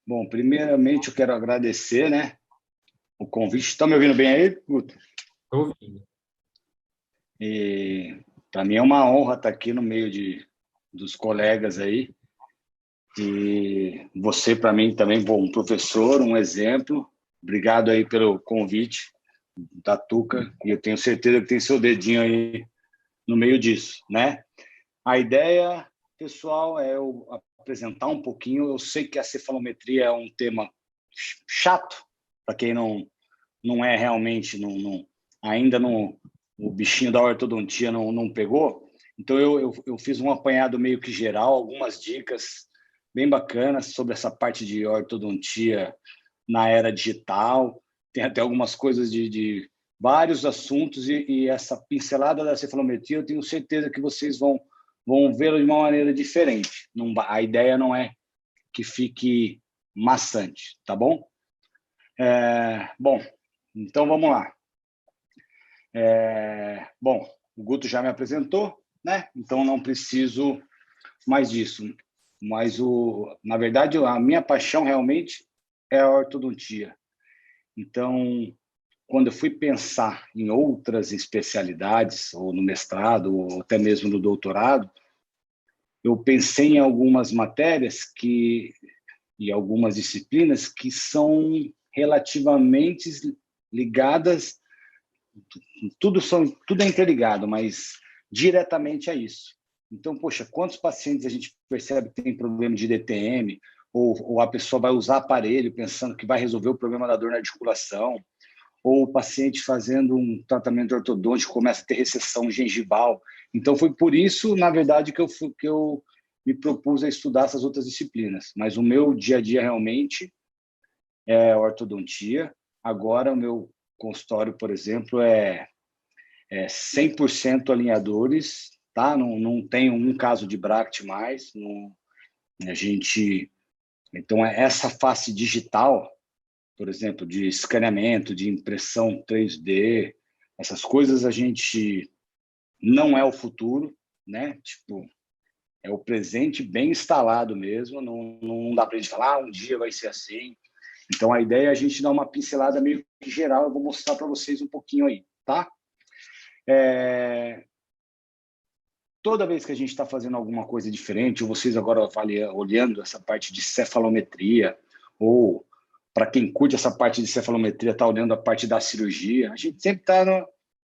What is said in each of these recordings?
Bom, primeiramente eu quero agradecer, né, o convite. Está me ouvindo bem aí, Guto? Tô ouvindo. E para mim é uma honra estar aqui no meio dos colegas aí. E você, para mim, também, bom, um professor, um exemplo. Obrigado aí pelo convite da Tuca. E eu tenho certeza que tem seu dedinho aí no meio disso, né? A ideia, pessoal, é eu apresentar um pouquinho. Eu sei que a cefalometria é um tema chato para quem não é realmente, ainda não, o bichinho da ortodontia não pegou. Então, eu fiz um apanhado meio que geral, algumas dicas bem bacanas sobre essa parte de ortodontia na era digital. Tem até algumas coisas de vários assuntos e essa pincelada da cefalometria, eu tenho certeza que vocês vão vê-lo de uma maneira diferente. Não, a ideia não é que fique maçante, tá bom? Bom, então vamos lá. Bom, o Guto já me apresentou, né? Então não preciso mais disso. Mas, na verdade, a minha paixão realmente é a ortodontia. Então, quando eu fui pensar em outras especialidades, ou no mestrado, ou até mesmo no doutorado, eu pensei em algumas matérias e algumas disciplinas que são relativamente ligadas, tudo é interligado, mas diretamente a isso. Então, poxa, quantos pacientes a gente percebe que tem problema de DTM, ou a pessoa vai usar aparelho pensando que vai resolver o problema da dor na articulação, ou o paciente fazendo um tratamento ortodôntico começa a ter recessão gengival. Então, foi por isso, na verdade, que eu me propus a estudar essas outras disciplinas. Mas o meu dia a dia realmente é ortodontia. Agora, o meu consultório, por exemplo, é 100% alinhadores, tá? Não tem um caso de Bract mais. Não, a gente, então, essa face digital, por exemplo, de escaneamento, de impressão 3D, essas coisas a gente não é o futuro, né? Tipo, é o presente bem instalado mesmo, não dá para a gente falar, um dia vai ser assim. Então, a ideia é a gente dar uma pincelada meio que geral, eu vou mostrar para vocês um pouquinho aí, tá? Toda vez que a gente está fazendo alguma coisa diferente, ou vocês agora olhando essa parte de cefalometria, ou para quem curte essa parte de cefalometria, está olhando a parte da cirurgia, a gente sempre está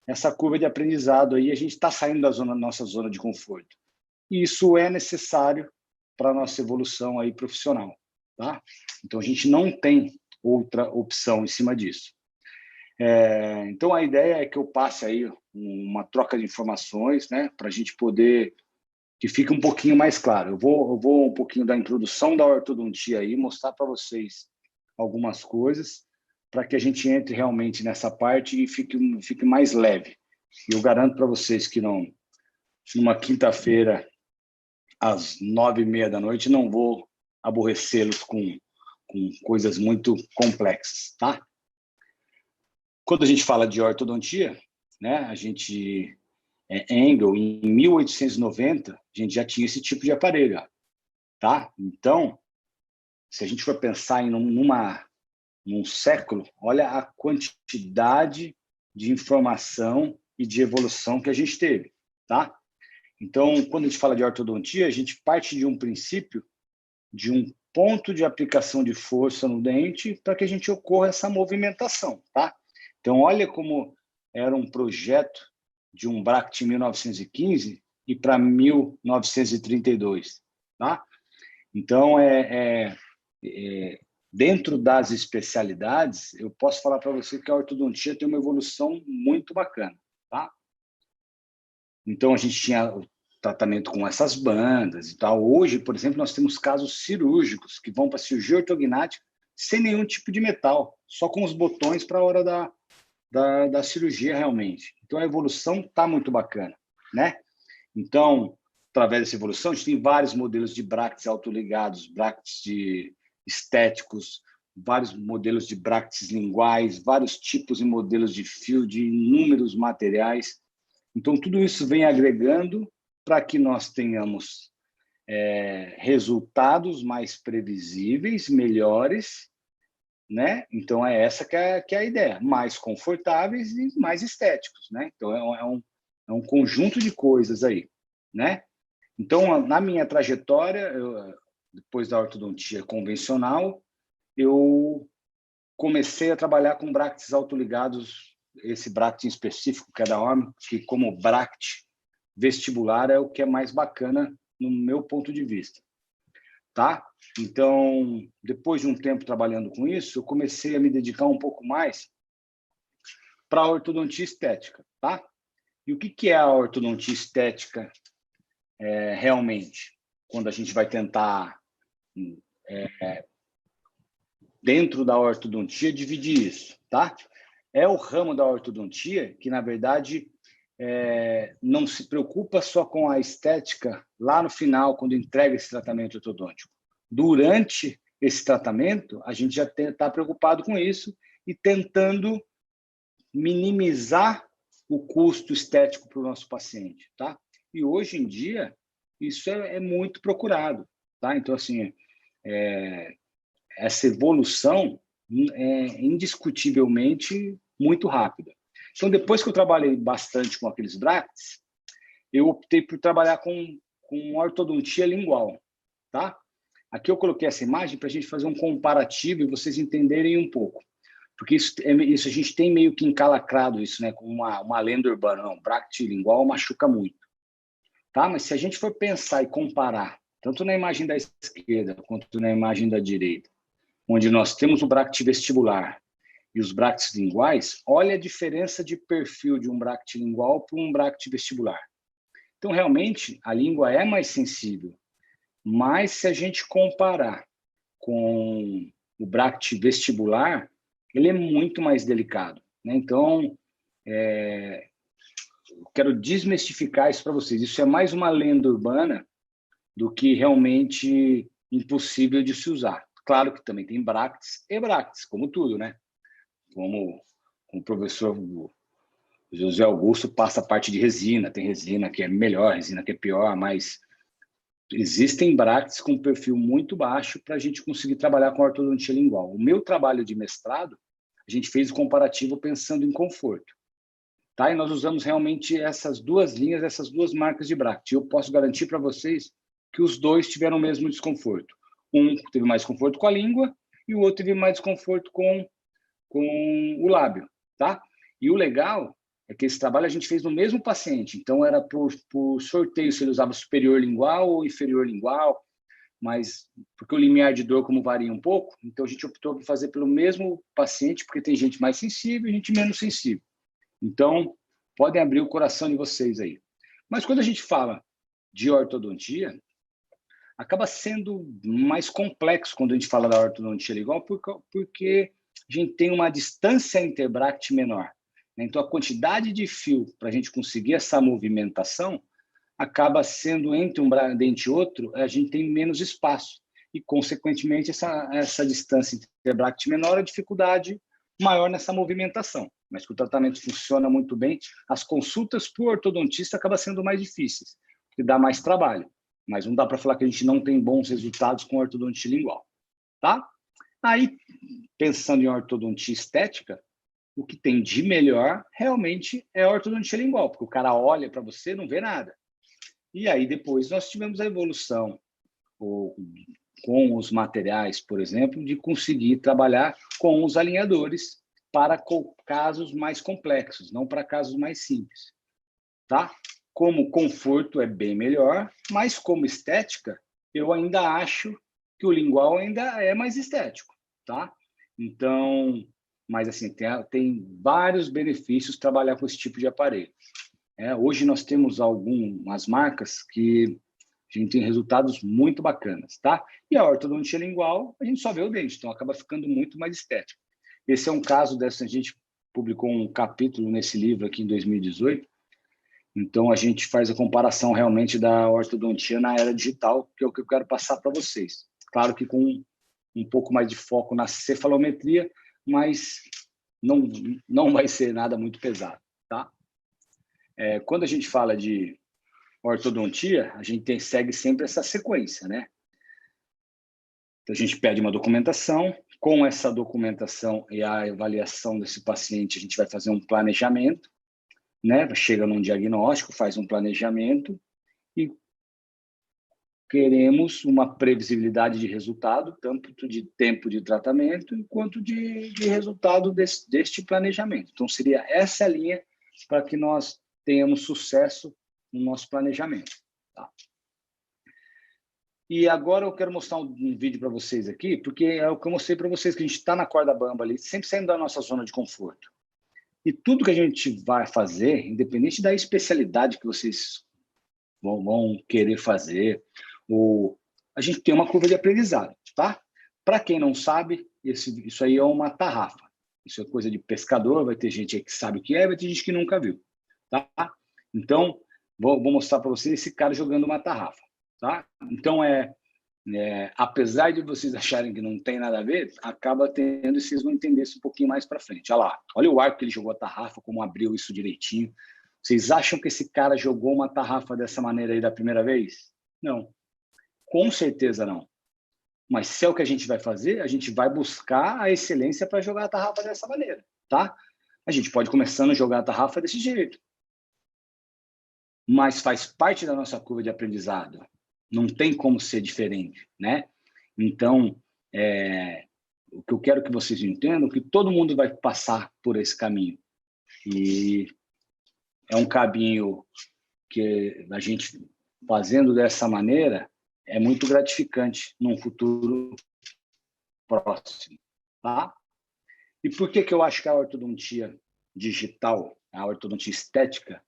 nessa curva de aprendizado aí, a gente está saindo da nossa zona de conforto. E isso é necessário para a nossa evolução aí profissional, tá? Então, a gente não tem outra opção em cima disso. Então, a ideia é que eu passe aí uma troca de informações, né, para a gente poder que fique um pouquinho mais claro. Eu vou um pouquinho da introdução da ortodontia aí, mostrar para vocês algumas coisas, para que a gente entre realmente nessa parte e fique mais leve. E eu garanto para vocês que não, numa quinta-feira, às 9h30 da noite, não vou aborrecê-los com coisas muito complexas, tá? Quando a gente fala de ortodontia, né, a gente Engel, em 1890, a gente já tinha esse tipo de aparelho, tá? Então, se a gente for pensar em num século, olha a quantidade de informação e de evolução que a gente teve, tá? Então, quando a gente fala de ortodontia, a gente parte de um princípio, de um ponto de aplicação de força no dente para que a gente ocorra essa movimentação, tá? Então, olha como era um projeto de um Bract em 1915 e para 1932, tá? Então, dentro das especialidades, eu posso falar para você que a ortodontia tem uma evolução muito bacana, tá? Então, a gente tinha o tratamento com essas bandas e tal. Hoje, por exemplo, nós temos casos cirúrgicos que vão para cirurgia ortognática sem nenhum tipo de metal, só com os botões para a hora da cirurgia realmente. Então, a evolução está muito bacana, né? Então, através dessa evolução, a gente tem vários modelos de bractes autoligados, bractes de estéticos, vários modelos de bractes linguais, vários tipos e modelos de fio, de inúmeros materiais. Então, tudo isso vem agregando para que nós tenhamos resultados mais previsíveis, melhores, né? Então, essa que é a ideia. Mais confortáveis e mais estéticos, né? Então, é um conjunto de coisas aí, né? Então, na minha trajetória, depois da ortodontia convencional, eu comecei a trabalhar com bractes autoligados, esse bracte em específico, que é da Orme, que como bracte vestibular é o que é mais bacana no meu ponto de vista, tá? Então, depois de um tempo trabalhando com isso, eu comecei a me dedicar um pouco mais para a ortodontia estética, tá? E o que é a ortodontia estética realmente? Quando a gente vai tentar, dentro da ortodontia, dividir isso, tá? É o ramo da ortodontia que, na verdade, não se preocupa só com a estética lá no final, quando entrega esse tratamento ortodôntico. Durante esse tratamento, a gente já está preocupado com isso e tentando minimizar o custo estético para o nosso paciente, tá? E hoje em dia, isso é muito procurado, tá? Então, assim, essa evolução é indiscutivelmente muito rápida. Então, depois que eu trabalhei bastante com aqueles bracts, eu optei por trabalhar com ortodontia lingual, tá? Aqui eu coloquei essa imagem para a gente fazer um comparativo e vocês entenderem um pouco. Porque isso a gente tem meio que encalacrado isso, né? Com uma lenda urbana. Não, bract lingual machuca muito, tá? Mas se a gente for pensar e comparar, tanto na imagem da esquerda quanto na imagem da direita, onde nós temos o bract vestibular e os bracts linguais, olha a diferença de perfil de um bract lingual para um bract vestibular. Então, realmente, a língua é mais sensível, mas se a gente comparar com o bract vestibular, ele é muito mais delicado, né? Então, eu quero desmistificar isso para vocês. Isso é mais uma lenda urbana do que realmente impossível de se usar. Claro que também tem bracts e bracts, como tudo, né? Como o professor José Augusto passa a parte de resina, tem resina que é melhor, resina que é pior, mas existem bracts com perfil muito baixo para a gente conseguir trabalhar com ortodontia lingual. O meu trabalho de mestrado, a gente fez o comparativo pensando em conforto, tá? E nós usamos realmente essas duas linhas, essas duas marcas de bract. Eu posso garantir para vocês que os dois tiveram o mesmo desconforto. Um teve mais conforto com a língua e o outro teve mais desconforto com o lábio, tá? E o legal é que esse trabalho a gente fez no mesmo paciente, então era por sorteio se ele usava superior lingual ou inferior lingual, mas porque o limiar de dor como varia um pouco, então a gente optou por fazer pelo mesmo paciente, porque tem gente mais sensível e gente menos sensível. Então, podem abrir o coração de vocês aí. Mas quando a gente fala de ortodontia, acaba sendo mais complexo quando a gente fala da ortodontia lingual, porque a gente tem uma distância interbract menor, né? Então, a quantidade de fio para a gente conseguir essa movimentação acaba sendo entre um dente e outro, a gente tem menos espaço. E, consequentemente, essa distância interbract menor, a dificuldade maior nessa movimentação. Mas que o tratamento funciona muito bem, as consultas para o ortodontista acabam sendo mais difíceis, porque dá mais trabalho. Mas não dá para falar que a gente não tem bons resultados com ortodontia lingual, tá? Aí, pensando em ortodontia estética, o que tem de melhor realmente é a ortodontia lingual, porque o cara olha para você e não vê nada. E aí depois nós tivemos a evolução com os materiais, por exemplo, de conseguir trabalhar com os alinhadores para casos mais complexos, não para casos mais simples, tá? Como conforto é bem melhor, mas como estética, eu ainda acho que o lingual ainda é mais estético, tá? Então, mas assim, tem vários benefícios trabalhar com esse tipo de aparelho. Hoje nós temos algumas marcas que a gente tem resultados muito bacanas, tá? E a ortodontia lingual, a gente só vê o dente, então acaba ficando muito mais estético. Esse é um caso dessa, a gente publicou um capítulo nesse livro aqui em 2018, então a gente faz a comparação realmente da ortodontia na era digital, que é o que eu quero passar para vocês. Claro que com um pouco mais de foco na cefalometria, mas não vai ser nada muito pesado, tá? Quando a gente fala de ortodontia, a gente segue sempre essa sequência, né? Então, a gente pede uma documentação, com essa documentação e a avaliação desse paciente, a gente vai fazer um planejamento, né? Chega num diagnóstico, faz um planejamento e queremos uma previsibilidade de resultado, tanto de tempo de tratamento quanto de resultado deste planejamento. Então, seria essa a linha para que nós tenhamos sucesso no nosso planejamento. Tá? E agora eu quero mostrar um vídeo para vocês aqui, porque é o que eu mostrei para vocês, que a gente está na corda bamba ali, sempre saindo da nossa zona de conforto. E tudo que a gente vai fazer, independente da especialidade que vocês vão querer fazer, a gente tem uma curva de aprendizado, tá? Para quem não sabe, isso aí é uma tarrafa. Isso é coisa de pescador, vai ter gente aí que sabe o que é, vai ter gente que nunca viu, tá? Então, vou mostrar para vocês esse cara jogando uma tarrafa, tá? Então, apesar de vocês acharem que não tem nada a ver, acaba tendo e vocês vão entender isso um pouquinho mais para frente. Olha lá, olha o arco que ele jogou a tarrafa, como abriu isso direitinho. Vocês acham que esse cara jogou uma tarrafa dessa maneira aí da primeira vez? Não. Com certeza não. Mas se é o que a gente vai fazer, a gente vai buscar a excelência para jogar a tarrafa dessa maneira, tá? A gente pode começando a jogar a tarrafa desse jeito. Mas faz parte da nossa curva de aprendizado. Não tem como ser diferente, né? Então, o que eu quero que vocês entendam é que todo mundo vai passar por esse caminho. E é um caminho que a gente, fazendo dessa maneira, é muito gratificante num futuro próximo, tá? E por que eu acho que a ortodontia digital, a ortodontia estética,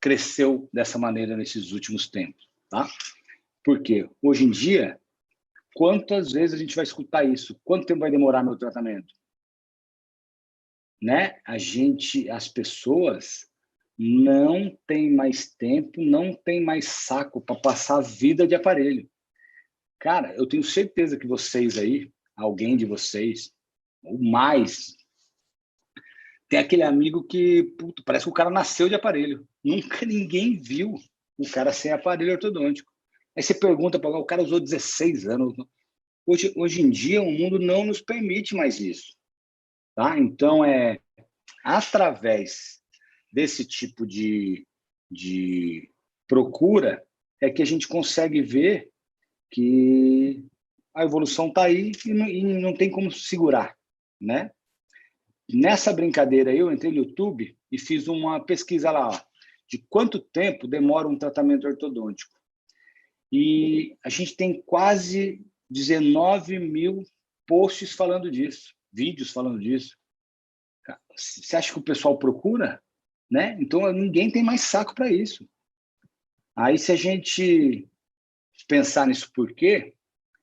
cresceu dessa maneira nesses últimos tempos, tá? Porque hoje em dia, quantas vezes a gente vai escutar isso? Quanto tempo vai demorar meu tratamento? Né? As pessoas não têm mais tempo, não têm mais saco para passar a vida de aparelho. Cara, eu tenho certeza que vocês aí, alguém de vocês, ou mais, tem aquele amigo que, puto, parece que o cara nasceu de aparelho. Nunca ninguém viu o cara sem aparelho ortodôntico. Aí você pergunta para o cara usou 16 anos. Hoje em dia, o mundo não nos permite mais isso. Tá? Então, através desse tipo de procura, é que a gente consegue ver que a evolução está aí e não tem como segurar, né? Nessa brincadeira aí, eu entrei no YouTube e fiz uma pesquisa lá, ó, de quanto tempo demora um tratamento ortodôntico. E a gente tem quase 19 mil posts falando disso, vídeos falando disso. Você acha que o pessoal procura? Né? Então, ninguém tem mais saco para isso. Aí, se a gente pensar nisso por quê,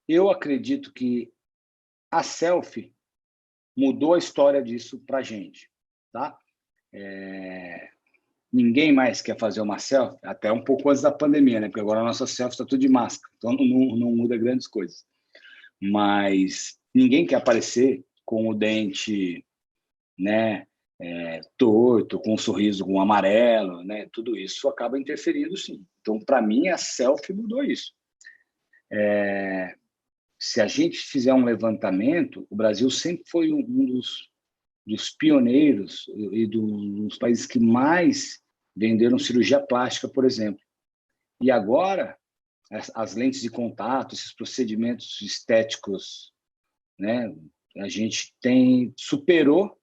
eu acredito que a selfie mudou a história disso para a gente. Tá? Ninguém mais quer fazer uma selfie, até um pouco antes da pandemia, né? Porque agora a nossa selfie está tudo de máscara, então não muda grandes coisas. Mas ninguém quer aparecer com o dente, né, torto, com um sorriso com amarelo, né? Tudo isso acaba interferindo, sim. Então, para mim, a selfie mudou isso. Se a gente fizer um levantamento, o Brasil sempre foi um dos pioneiros e dos países que mais venderam cirurgia plástica, por exemplo. E agora, as lentes de contato, esses procedimentos estéticos, né? A gente superou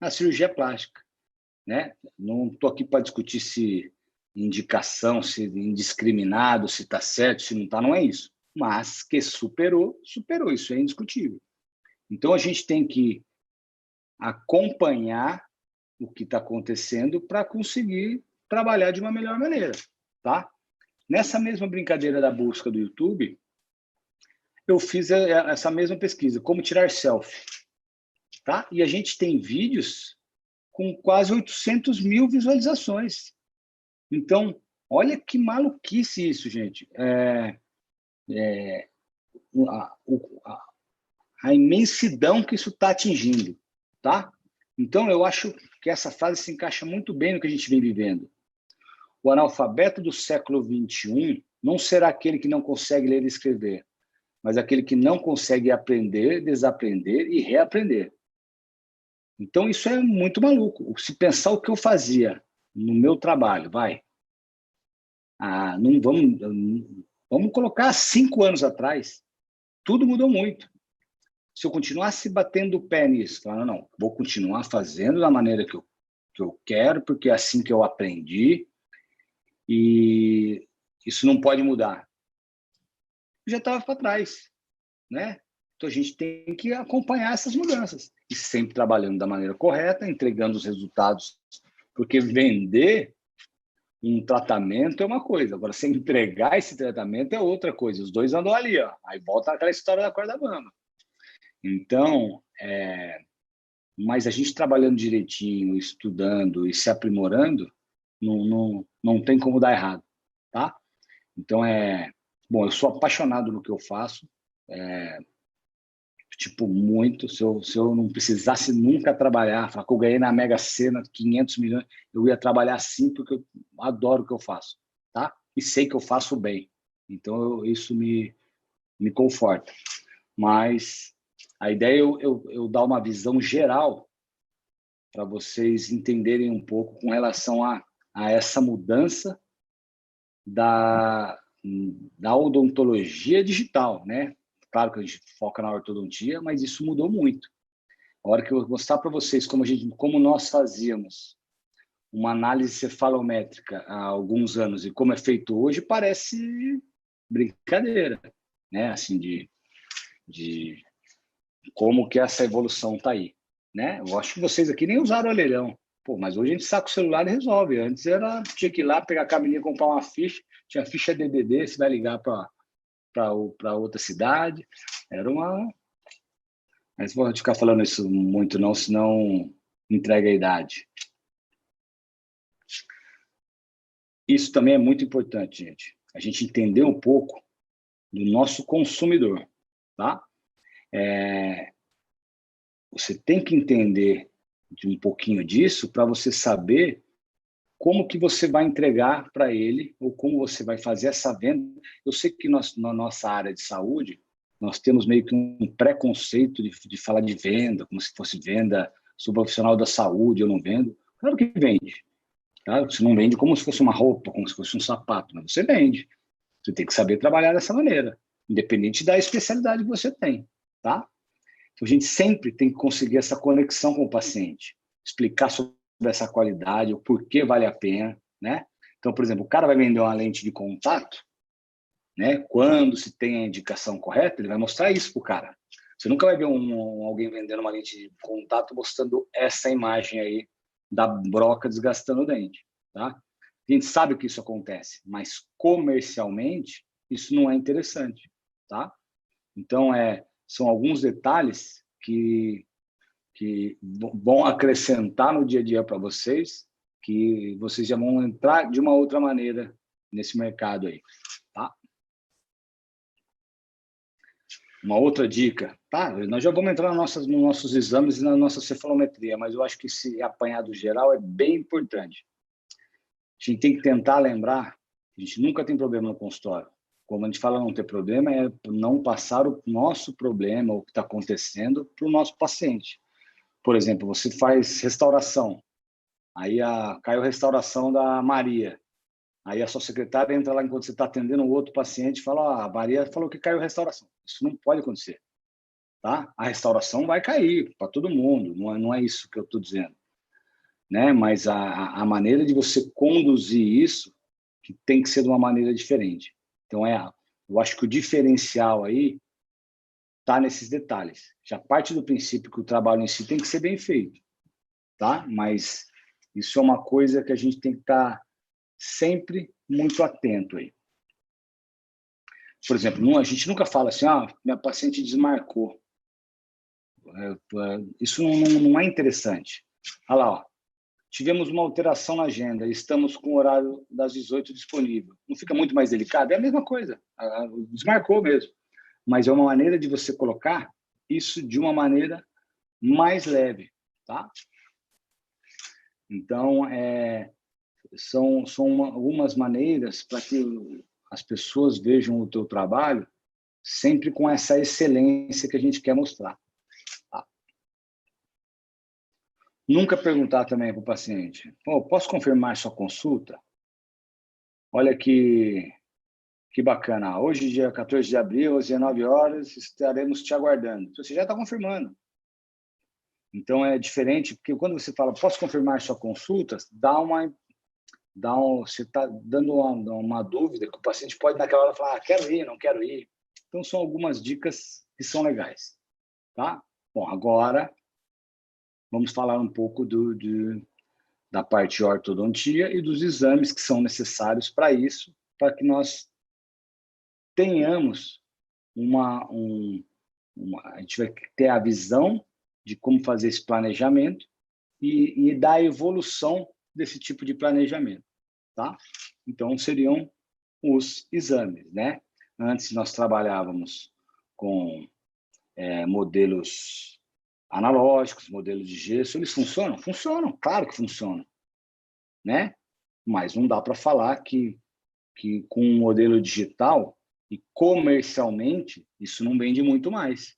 a cirurgia plástica, né? Não estou aqui para discutir se indicação, se indiscriminado, se está certo, se não está, não é isso. Mas que superou, isso é indiscutível. Então, a gente tem que acompanhar o que está acontecendo para conseguir trabalhar de uma melhor maneira, tá? Nessa mesma brincadeira da busca do YouTube, eu fiz essa mesma pesquisa, como tirar selfie, tá? E a gente tem vídeos com quase 800 mil visualizações. Então, olha que maluquice isso, gente. A imensidão que isso está atingindo, tá? Então, eu acho que essa frase se encaixa muito bem no que a gente vem vivendo. O analfabeto do século XXI não será aquele que não consegue ler e escrever, mas aquele que não consegue aprender, desaprender e reaprender. Então, isso é muito maluco. Se pensar o que eu fazia no meu trabalho, não vamos colocar 5 anos atrás, tudo mudou muito. Se eu continuasse batendo o pé nisso, falando, não, vou continuar fazendo da maneira que eu quero, porque é assim que eu aprendi, e isso não pode mudar. Eu já estava para trás, né? Então, a gente tem que acompanhar essas mudanças. E sempre trabalhando da maneira correta, entregando os resultados. Porque vender um tratamento é uma coisa. Agora, você entregar esse tratamento é outra coisa. Os dois andam ali, ó. Aí volta aquela história da corda bamba. Então, mas a gente trabalhando direitinho, estudando e se aprimorando, não tem como dar errado, tá? Então, bom, eu sou apaixonado no que eu faço, tipo, muito. Se eu não precisasse nunca trabalhar, falar que eu ganhei na Mega Sena 500 milhões, eu ia trabalhar sim, porque eu adoro o que eu faço, tá? E sei que eu faço bem. Então, isso me conforta. Mas a ideia é eu dar uma visão geral para vocês entenderem um pouco com relação a essa mudança da odontologia digital, né? Claro que a gente foca na ortodontia, mas isso mudou muito. A hora que eu mostrar para vocês como nós fazíamos uma análise cefalométrica há alguns anos e como é feito hoje, parece brincadeira, né? Assim, de como que essa evolução está aí, né? Eu acho que vocês aqui nem usaram orelhão. Pô, mas hoje a gente saca o celular e resolve. Antes tinha que ir lá, pegar a caminha, comprar uma ficha, tinha ficha DDD, você vai ligar para outra cidade. Era uma... Mas vou ficar falando isso muito não, senão entrega a idade. Isso também é muito importante, gente. A gente entender um pouco do nosso consumidor, tá? Você tem que entender de um pouquinho disso para você saber como que você vai entregar para ele ou como você vai fazer essa venda. Eu sei que na nossa área de saúde, nós temos meio que um preconceito de falar de venda, como se fosse venda, sou profissional da saúde, eu não vendo. Claro que vende. Tá? Você não vende como se fosse uma roupa, como se fosse um sapato, mas você vende. Você tem que saber trabalhar dessa maneira, independente da especialidade que você tem. Tá? Então, a gente sempre tem que conseguir essa conexão com o paciente, explicar sobre essa qualidade, o porquê vale a pena, né? Então, por exemplo, o cara vai vender uma lente de contato, né? Quando se tem a indicação correta, ele vai mostrar isso para o cara. Você nunca vai ver alguém vendendo uma lente de contato mostrando essa imagem aí da broca desgastando o dente, tá? A gente sabe que isso acontece, mas comercialmente isso não é interessante, tá? Então, são alguns detalhes que vão acrescentar no dia a dia para vocês, que vocês já vão entrar de uma outra maneira nesse mercado aí, tá? Uma outra dica, tá? Nós já vamos entrar nos nossos exames e na nossa cefalometria, mas eu acho que esse apanhado geral é bem importante. A gente tem que tentar lembrar que a gente nunca tem problema no consultório. Como a gente fala não ter problema, é não passar o nosso problema, o que está acontecendo, para o nosso paciente. Por exemplo, você faz restauração, aí caiu a restauração da Maria, aí a sua secretária entra lá enquanto você está atendendo um outro paciente e fala, a Maria falou que caiu a restauração. Isso não pode acontecer, tá? A restauração vai cair para todo mundo, não é isso que eu estou dizendo, né? Mas a maneira de você conduzir isso que tem que ser de uma maneira diferente. Então, eu acho que o diferencial aí está nesses detalhes. Já parte do princípio que o trabalho em si tem que ser bem feito, tá? Mas isso é uma coisa que a gente tem que estar sempre muito atento aí. Por exemplo, a gente nunca fala assim, minha paciente desmarcou. Isso não é interessante. Olha lá, ó. Tivemos uma alteração na agenda, estamos com o horário das 18 disponível. Não fica muito mais delicado? É a mesma coisa, desmarcou mesmo. Mas é uma maneira de você colocar isso de uma maneira mais leve, tá? Então, são algumas maneiras para que as pessoas vejam o teu trabalho sempre com essa excelência que a gente quer mostrar. Tá? Nunca perguntar também para o paciente, posso confirmar sua consulta? Olha que bacana. Hoje, dia 14 de abril, às 19 horas, estaremos te aguardando. Você já está confirmando. Então, é diferente, porque quando você fala, posso confirmar sua consulta, você está dando uma dúvida que o paciente pode, naquela hora, falar, quero ir, não quero ir. Então, são algumas dicas que são legais. Tá? Bom, agora vamos falar um pouco da parte de ortodontia e dos exames que são necessários para isso, para que nós tenhamos a gente vai ter a visão de como fazer esse planejamento e da evolução desse tipo de planejamento, tá? Então, seriam os exames, né? Antes nós trabalhávamos com modelos analógicos, modelos de gesso. Eles funcionam? Funcionam, claro que funcionam, né? Mas não dá para falar que com um modelo digital e comercialmente isso não vende muito mais.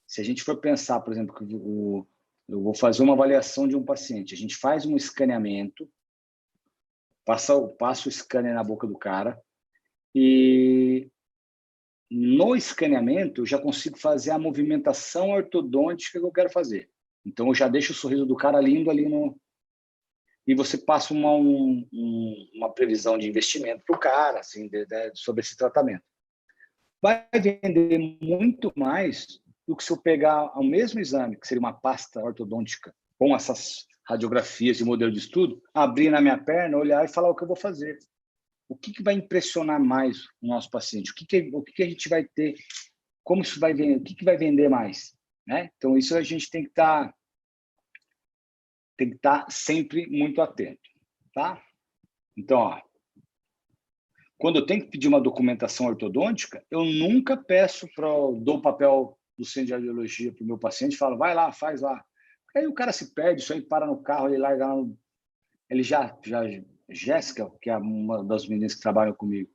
Se a gente for pensar, por exemplo, que eu vou fazer uma avaliação de um paciente, a gente faz um escaneamento, passa o scanner na boca do cara e no escaneamento eu já consigo fazer a movimentação ortodôntica que eu quero fazer. Então eu já deixo o sorriso do cara lindo ali e você passa uma previsão de investimento para o cara, assim, sobre esse tratamento. Vai vender muito mais do que se eu pegar o mesmo exame, que seria uma pasta ortodôntica, com essas radiografias e modelo de estudo, abrir na minha perna, olhar e falar o que eu vou fazer. O que vai impressionar mais o nosso paciente? O que a gente vai ter? Como isso vai vender? O que vai vender mais? Né? Então, isso a gente tem que estar sempre muito atento. Tá? Então, quando eu tenho que pedir uma documentação ortodôntica, eu nunca dou o papel do centro de radiologia para o meu paciente e falo, vai lá, faz lá. Aí o cara se perde, isso aí para no carro, ele larga lá ele já Jéssica, que é uma das meninas que trabalham comigo,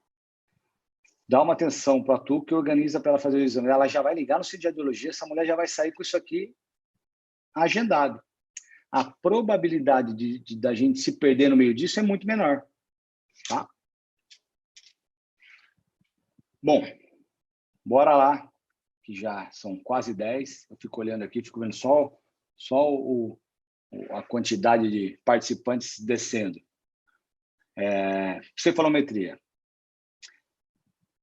dá uma atenção para tu que organiza para ela fazer o exame. Ela já vai ligar no centro de radiologia, essa mulher já vai sair com isso aqui agendado. A probabilidade da gente se perder no meio disso é muito menor. Tá? Bom, bora lá, que já são quase 10. Eu fico olhando aqui, fico vendo só a quantidade de participantes descendo. Cefalometria.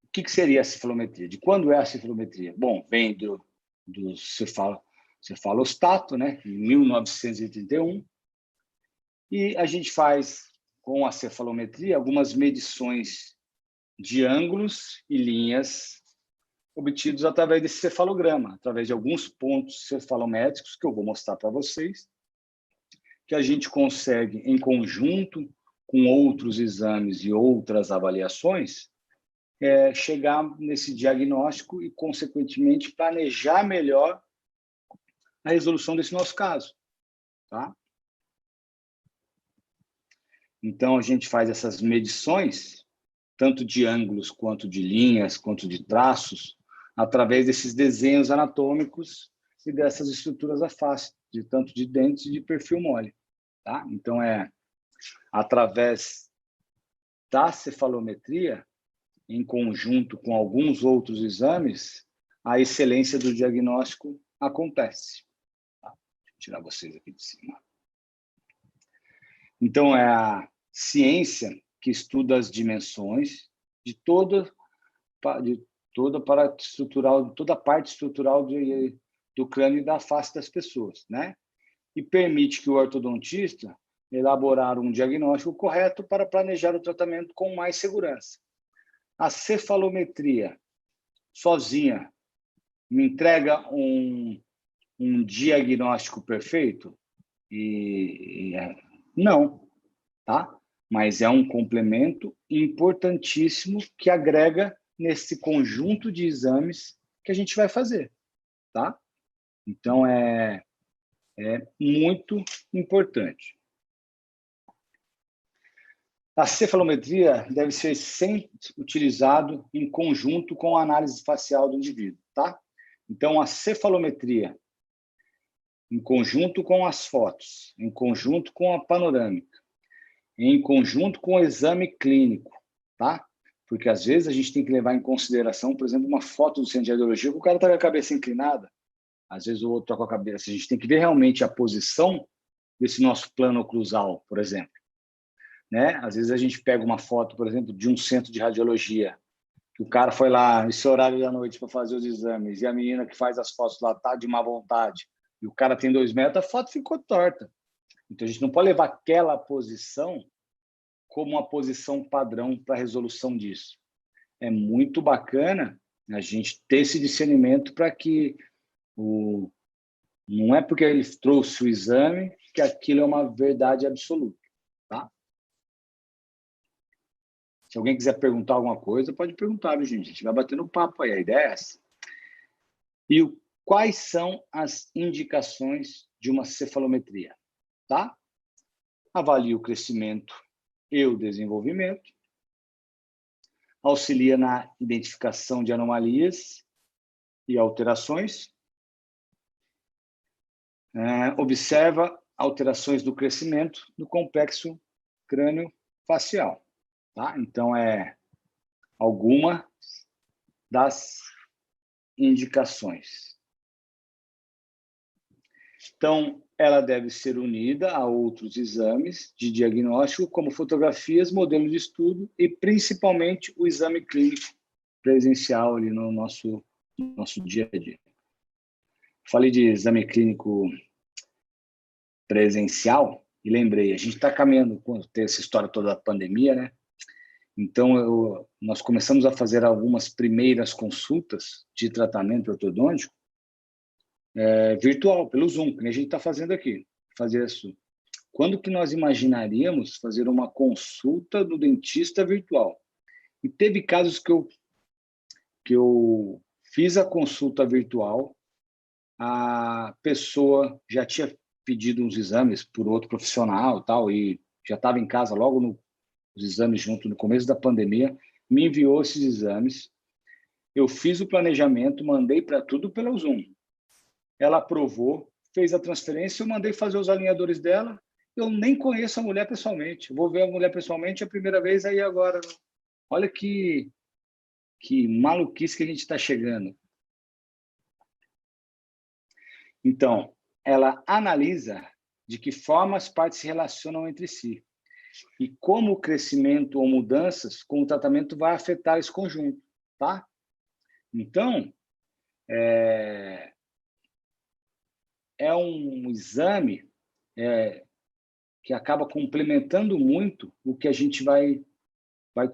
O que seria a cefalometria? De quando é a cefalometria? Bom, vem do cefalostato, né, em 1931, e a gente faz com a cefalometria algumas medições de ângulos e linhas obtidos através desse cefalograma, através de alguns pontos cefalométricos que eu vou mostrar para vocês, que a gente consegue, em conjunto com outros exames e outras avaliações, chegar nesse diagnóstico e, consequentemente, planejar melhor a resolução desse nosso caso. Tá? Então, a gente faz essas medições, tanto de ângulos, quanto de linhas, quanto de traços, através desses desenhos anatômicos e dessas estruturas da face, tanto de dentes e de perfil mole. Tá? Então, através da cefalometria, em conjunto com alguns outros exames, a excelência do diagnóstico acontece. Tá? Deixa eu tirar vocês aqui de cima. Então, é a ciência que estuda as dimensões de toda a parte estrutural do crânio e da face das pessoas, né? E permite que o ortodontista elaborar um diagnóstico correto para planejar o tratamento com mais segurança. A cefalometria sozinha me entrega um diagnóstico perfeito? Não, tá? Mas é um complemento importantíssimo que agrega nesse conjunto de exames que a gente vai fazer, tá? Então, é muito importante. A cefalometria deve ser sempre utilizado em conjunto com a análise facial do indivíduo, tá? Então, a cefalometria, em conjunto com as fotos, em conjunto com a panorâmica, em conjunto com o exame clínico, tá? Porque, às vezes, a gente tem que levar em consideração, por exemplo, uma foto do centro de radiologia, que o cara está com a cabeça inclinada, às vezes o outro está com a cabeça. A gente tem que ver realmente a posição desse nosso plano oclusal, por exemplo. Né? Às vezes a gente pega uma foto, por exemplo, de um centro de radiologia, que o cara foi lá nesse horário da noite para fazer os exames, e a menina que faz as fotos lá está de má vontade, e o cara tem 2 metros, a foto ficou torta. Então, a gente não pode levar aquela posição como uma posição padrão para a resolução disso. É muito bacana a gente ter esse discernimento para que não é porque ele trouxe o exame que aquilo é uma verdade absoluta, tá? Se alguém quiser perguntar alguma coisa, pode perguntar, viu, gente? A gente vai batendo papo aí, a ideia é essa. E quais são as indicações de uma cefalometria? Tá? Avalia o crescimento e o desenvolvimento, auxilia na identificação de anomalias e alterações, observa alterações do crescimento do complexo crânio-facial. Tá? Então, alguma das indicações. Então, ela deve ser unida a outros exames de diagnóstico, como fotografias, modelos de estudo e, principalmente, o exame clínico presencial ali no nosso dia a dia. Falei de exame clínico presencial e lembrei, a gente está caminhando com essa história toda da pandemia, né? Então, nós começamos a fazer algumas primeiras consultas de tratamento ortodôntico virtual, pelo Zoom, que a gente está fazendo aqui. Fazer isso. Quando que nós imaginaríamos fazer uma consulta do dentista virtual? E teve casos que eu fiz a consulta virtual, a pessoa já tinha pedido uns exames por outro profissional tal, e já estava em casa logo nos exames junto no começo da pandemia, me enviou esses exames, eu fiz o planejamento, mandei para tudo pelo Zoom. Ela aprovou, fez a transferência, eu mandei fazer os alinhadores dela, eu nem conheço a mulher pessoalmente, vou ver a mulher pessoalmente a primeira vez aí agora. Olha que maluquice que a gente está chegando. Então, ela analisa de que forma as partes se relacionam entre si e como o crescimento ou mudanças com o tratamento vai afetar esse conjunto, tá? Então, é um exame que acaba complementando muito o que a gente vai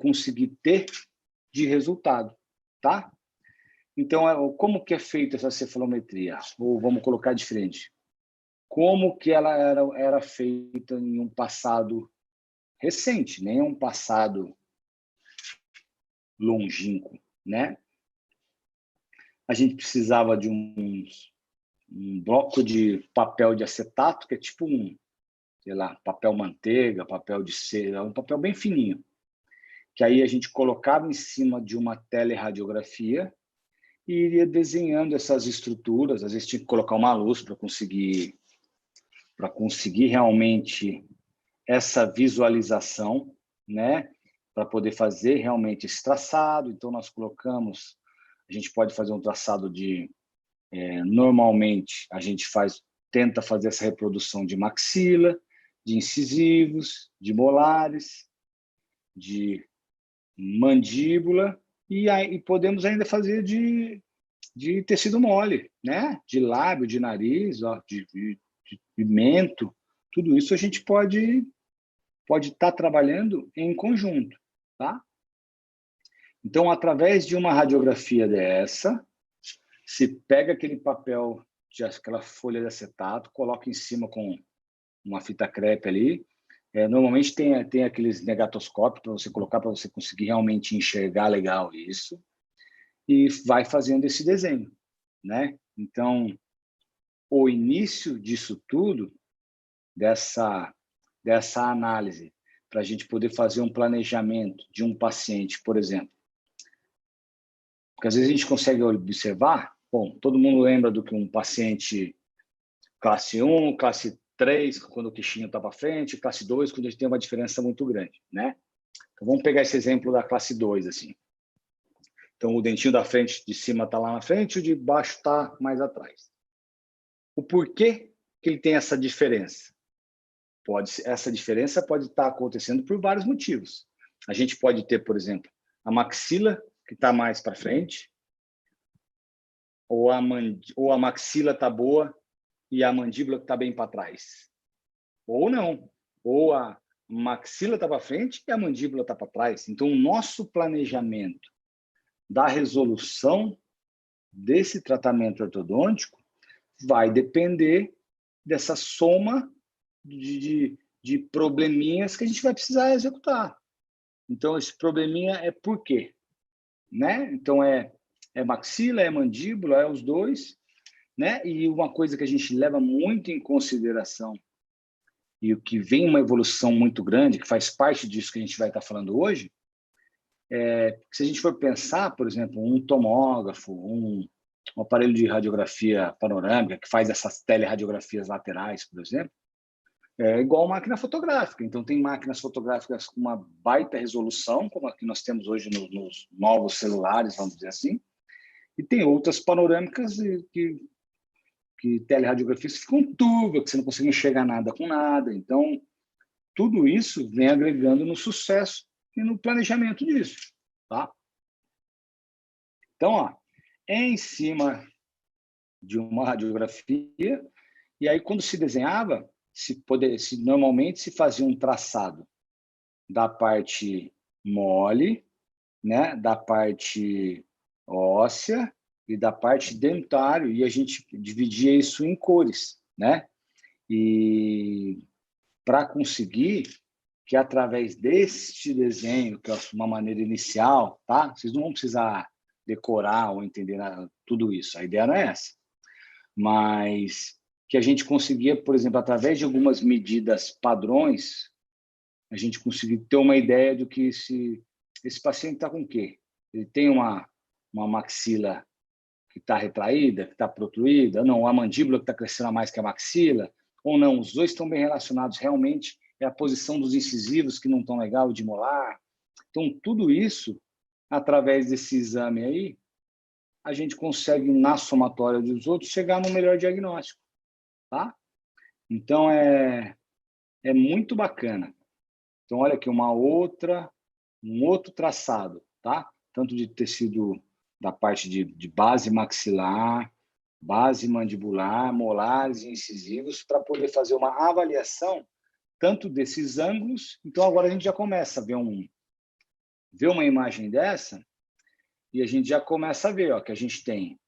conseguir ter de resultado, tá? Então, como que é feita essa cefalometria? Ou vamos colocar diferente. Como que ela era feita em um passado recente, nem um passado longínquo, né? A gente precisava de um bloco de papel de acetato, que é tipo sei lá, papel manteiga, papel de cera, um papel bem fininho, que aí a gente colocava em cima de uma teleradiografia e iria desenhando essas estruturas. Às vezes tinha que colocar uma luz para conseguir realmente essa visualização, né? Para poder fazer realmente esse traçado. Então, nós colocamos, a gente pode fazer um traçado normalmente, a gente tenta fazer essa reprodução de maxila, de incisivos, de molares, de mandíbula, e podemos ainda fazer de tecido mole, né? De lábio, de nariz, de mento. Tudo isso a gente pode estar trabalhando em conjunto, tá? Então, através de uma radiografia dessa, se pega aquele papel, aquela folha de acetato, coloca em cima com uma fita crepe ali. Normalmente tem aqueles negatoscópios para você colocar, para você conseguir realmente enxergar legal isso, e vai fazendo esse desenho, né? Então, o início disso tudo, dessa análise, para a gente poder fazer um planejamento de um paciente, por exemplo. Porque às vezes a gente consegue observar, bom, todo mundo lembra do que um paciente classe 1, classe 3, quando o queixinho está para frente, classe 2, quando a gente tem uma diferença muito grande, né? Então, vamos pegar esse exemplo da classe 2, assim. Então, o dentinho da frente, de cima está lá na frente, o de baixo está mais atrás. O porquê que ele tem essa diferença? Essa diferença pode estar acontecendo por vários motivos. A gente pode ter, por exemplo, a maxila, que está mais para frente, ou a maxila está boa e a mandíbula está bem para trás. Ou não. Ou a maxila está para frente e a mandíbula está para trás. Então, o nosso planejamento da resolução desse tratamento ortodôntico vai depender dessa soma de probleminhas que a gente vai precisar executar. Então, esse probleminha é por quê? Né? Então, é maxila, é mandíbula, é os dois. Né? E uma coisa que a gente leva muito em consideração e o que vem uma evolução muito grande, que faz parte disso que a gente vai estar falando hoje, se a gente for pensar, por exemplo, um tomógrafo, um aparelho de radiografia panorâmica, que faz essas teleradiografias laterais, por exemplo, é igual máquina fotográfica. Então, tem máquinas fotográficas com uma baita resolução, como a que nós temos hoje nos novos celulares, vamos dizer assim, e tem outras panorâmicas que teleradiografias ficam turvas, que você não consegue enxergar nada com nada. Então, tudo isso vem agregando no sucesso e no planejamento disso, tá? Então, ó, em cima de uma radiografia, e aí quando se desenhava, normalmente se fazia um traçado da parte mole, né, da parte óssea e da parte dentário, e a gente dividia isso em cores, né? E para conseguir que através deste desenho, que é uma maneira inicial, tá? Vocês não vão precisar decorar ou entender tudo isso. A ideia não é essa. Mas que a gente conseguia, por exemplo, através de algumas medidas padrões, a gente conseguir ter uma ideia do que esse paciente está com o quê? Ele tem uma maxila que está retraída, que está protruída, não, a mandíbula que está crescendo mais que a maxila, ou não, os dois estão bem relacionados, realmente é a posição dos incisivos que não estão legal de molar. Então, tudo isso, através desse exame aí, a gente consegue, na somatória dos outros, chegar no melhor diagnóstico, tá? Então, é muito bacana. Então, olha aqui, um outro traçado, tá? Tanto de tecido da parte de base maxilar, base mandibular, molares e incisivos, para poder fazer uma avaliação tanto desses ângulos. Então, agora a gente já começa a ver uma imagem dessa e a gente já começa a ver, ó, que a gente tem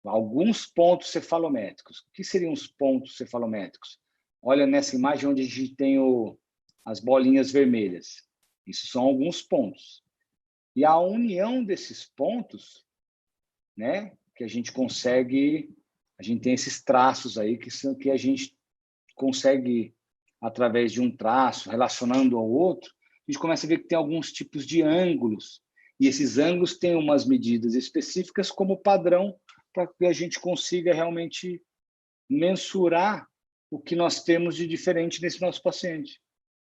alguns pontos cefalométricos. O que seriam os pontos cefalométricos? Olha nessa imagem onde a gente tem as bolinhas vermelhas. Isso são alguns pontos. E a união desses pontos, né, que a gente tem esses traços aí que a gente consegue, através de um traço, relacionando ao outro, a gente começa a ver que tem alguns tipos de ângulos. E esses ângulos têm umas medidas específicas como padrão para que a gente consiga realmente mensurar o que nós temos de diferente nesse nosso paciente.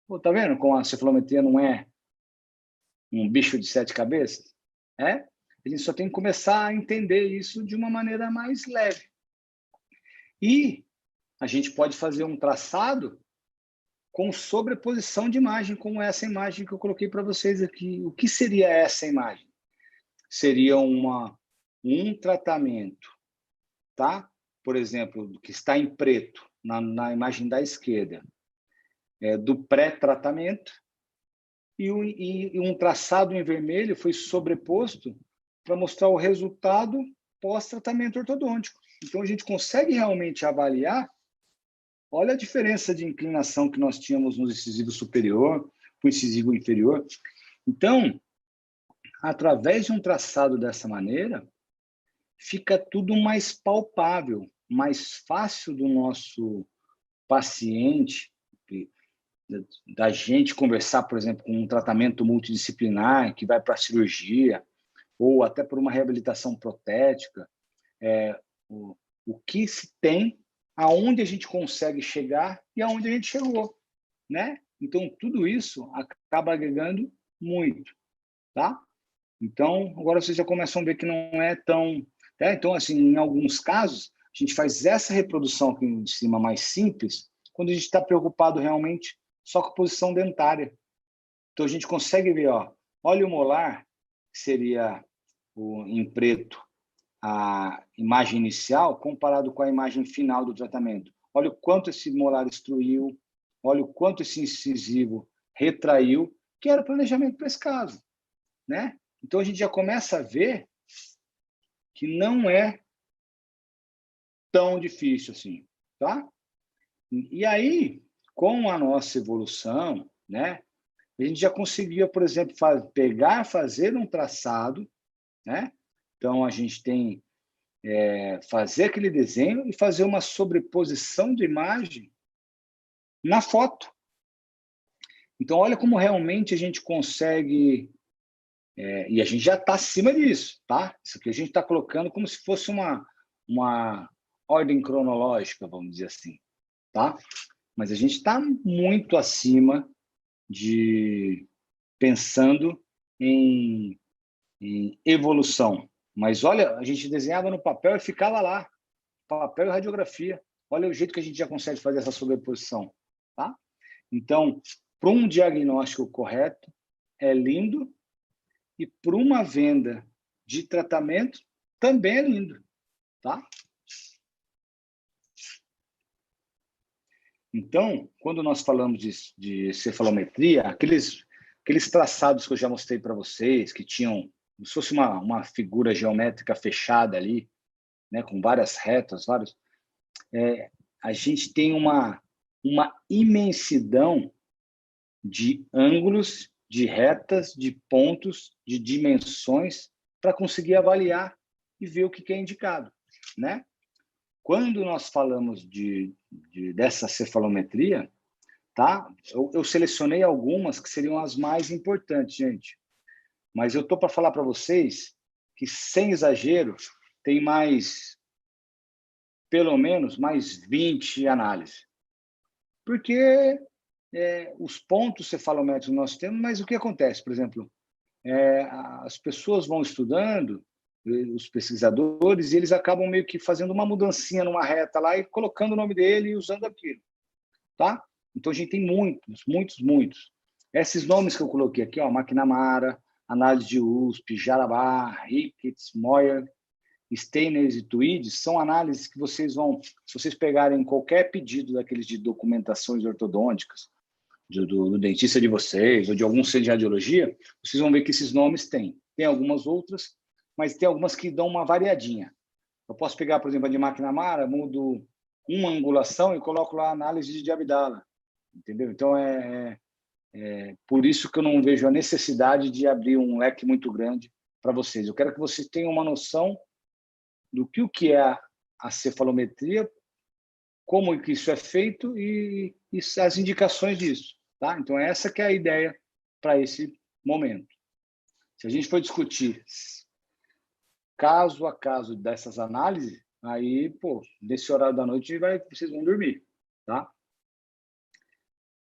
Pô, tá vendo como a cefalometria não é um bicho de 7 cabeças? A gente só tem que começar a entender isso de uma maneira mais leve. E a gente pode fazer um traçado com sobreposição de imagem, como essa imagem que eu coloquei para vocês aqui. O que seria essa imagem? Seria um tratamento, tá? Por exemplo, que está em preto, na imagem da esquerda, do pré-tratamento, e um traçado em vermelho foi sobreposto para mostrar o resultado pós-tratamento ortodôntico. Então, a gente consegue realmente avaliar. Olha a diferença de inclinação que nós tínhamos no incisivo superior, para o incisivo inferior. Então, através de um traçado dessa maneira, fica tudo mais palpável, mais fácil do nosso paciente da gente conversar, por exemplo, com um tratamento multidisciplinar que vai para a cirurgia, ou até por uma reabilitação protética, o que se tem, aonde a gente consegue chegar e aonde a gente chegou, né? Então, tudo isso acaba agregando muito, tá? Então, agora vocês já começam a ver que não é tão... Né? Então, assim, em alguns casos, a gente faz essa reprodução aqui de cima mais simples, quando a gente está preocupado realmente só com a posição dentária. Então, a gente consegue ver, ó, óleo molar, que seria em preto a imagem inicial, comparado com a imagem final do tratamento. Olha o quanto esse molar destruiu, olha o quanto esse incisivo retraiu, que era o planejamento para esse caso, né? Então, a gente já começa a ver que não é tão difícil assim, tá? E aí, com a nossa evolução, né, a gente já conseguia, por exemplo, fazer um traçado, né? Então, a gente tem fazer aquele desenho e fazer uma sobreposição de imagem na foto. Então, olha como realmente a gente consegue... e a gente já está acima disso, tá? Isso aqui a gente está colocando como se fosse uma ordem cronológica, vamos dizer assim, tá? Mas a gente está muito acima de pensando em evolução. Mas olha, a gente desenhava no papel e ficava lá, papel e radiografia. Olha o jeito que a gente já consegue fazer essa sobreposição, tá? Então, para um diagnóstico correto, é lindo, e para uma venda de tratamento, também é lindo, tá? Então, quando nós falamos de cefalometria, aqueles traçados que eu já mostrei para vocês, que tinham, como se fosse uma figura geométrica fechada ali, né, com várias retas, a gente tem uma imensidão de ângulos, de retas, de pontos, de dimensões, para conseguir avaliar e ver o que é indicado, né? Quando nós falamos dessa cefalometria, tá? Eu selecionei algumas que seriam as mais importantes, gente. Mas eu estou para falar para vocês que, sem exagero, tem pelo menos mais 20 análises. Porque os pontos cefalométricos nós temos, mas o que acontece? Por exemplo, as pessoas vão estudando, os pesquisadores, e eles acabam meio que fazendo uma mudancinha numa reta lá e colocando o nome dele e usando aquilo, tá? Então, a gente tem muitos. Esses nomes que eu coloquei aqui, ó, McNamara, Análise de USP, Jarabá, Ricketts, Moyer, Steiners e Tweed, são análises que vocês vão, se vocês pegarem qualquer pedido daqueles de documentações ortodônticas, do dentista de vocês, ou de algum centro de radiologia, vocês vão ver que esses nomes têm. Tem algumas outras, mas tem algumas que dão uma variadinha. Eu posso pegar, por exemplo, a de McNamara, mudo uma angulação e coloco lá a análise de Abdala, entendeu? Então, por isso que eu não vejo a necessidade de abrir um leque muito grande para vocês. Eu quero que vocês tenham uma noção do que é a cefalometria, como que isso é feito e as indicações disso, tá? Então, essa que é a ideia para esse momento. Se a gente for discutir caso a caso dessas análises, aí, pô, nesse horário da noite vocês vão dormir, tá?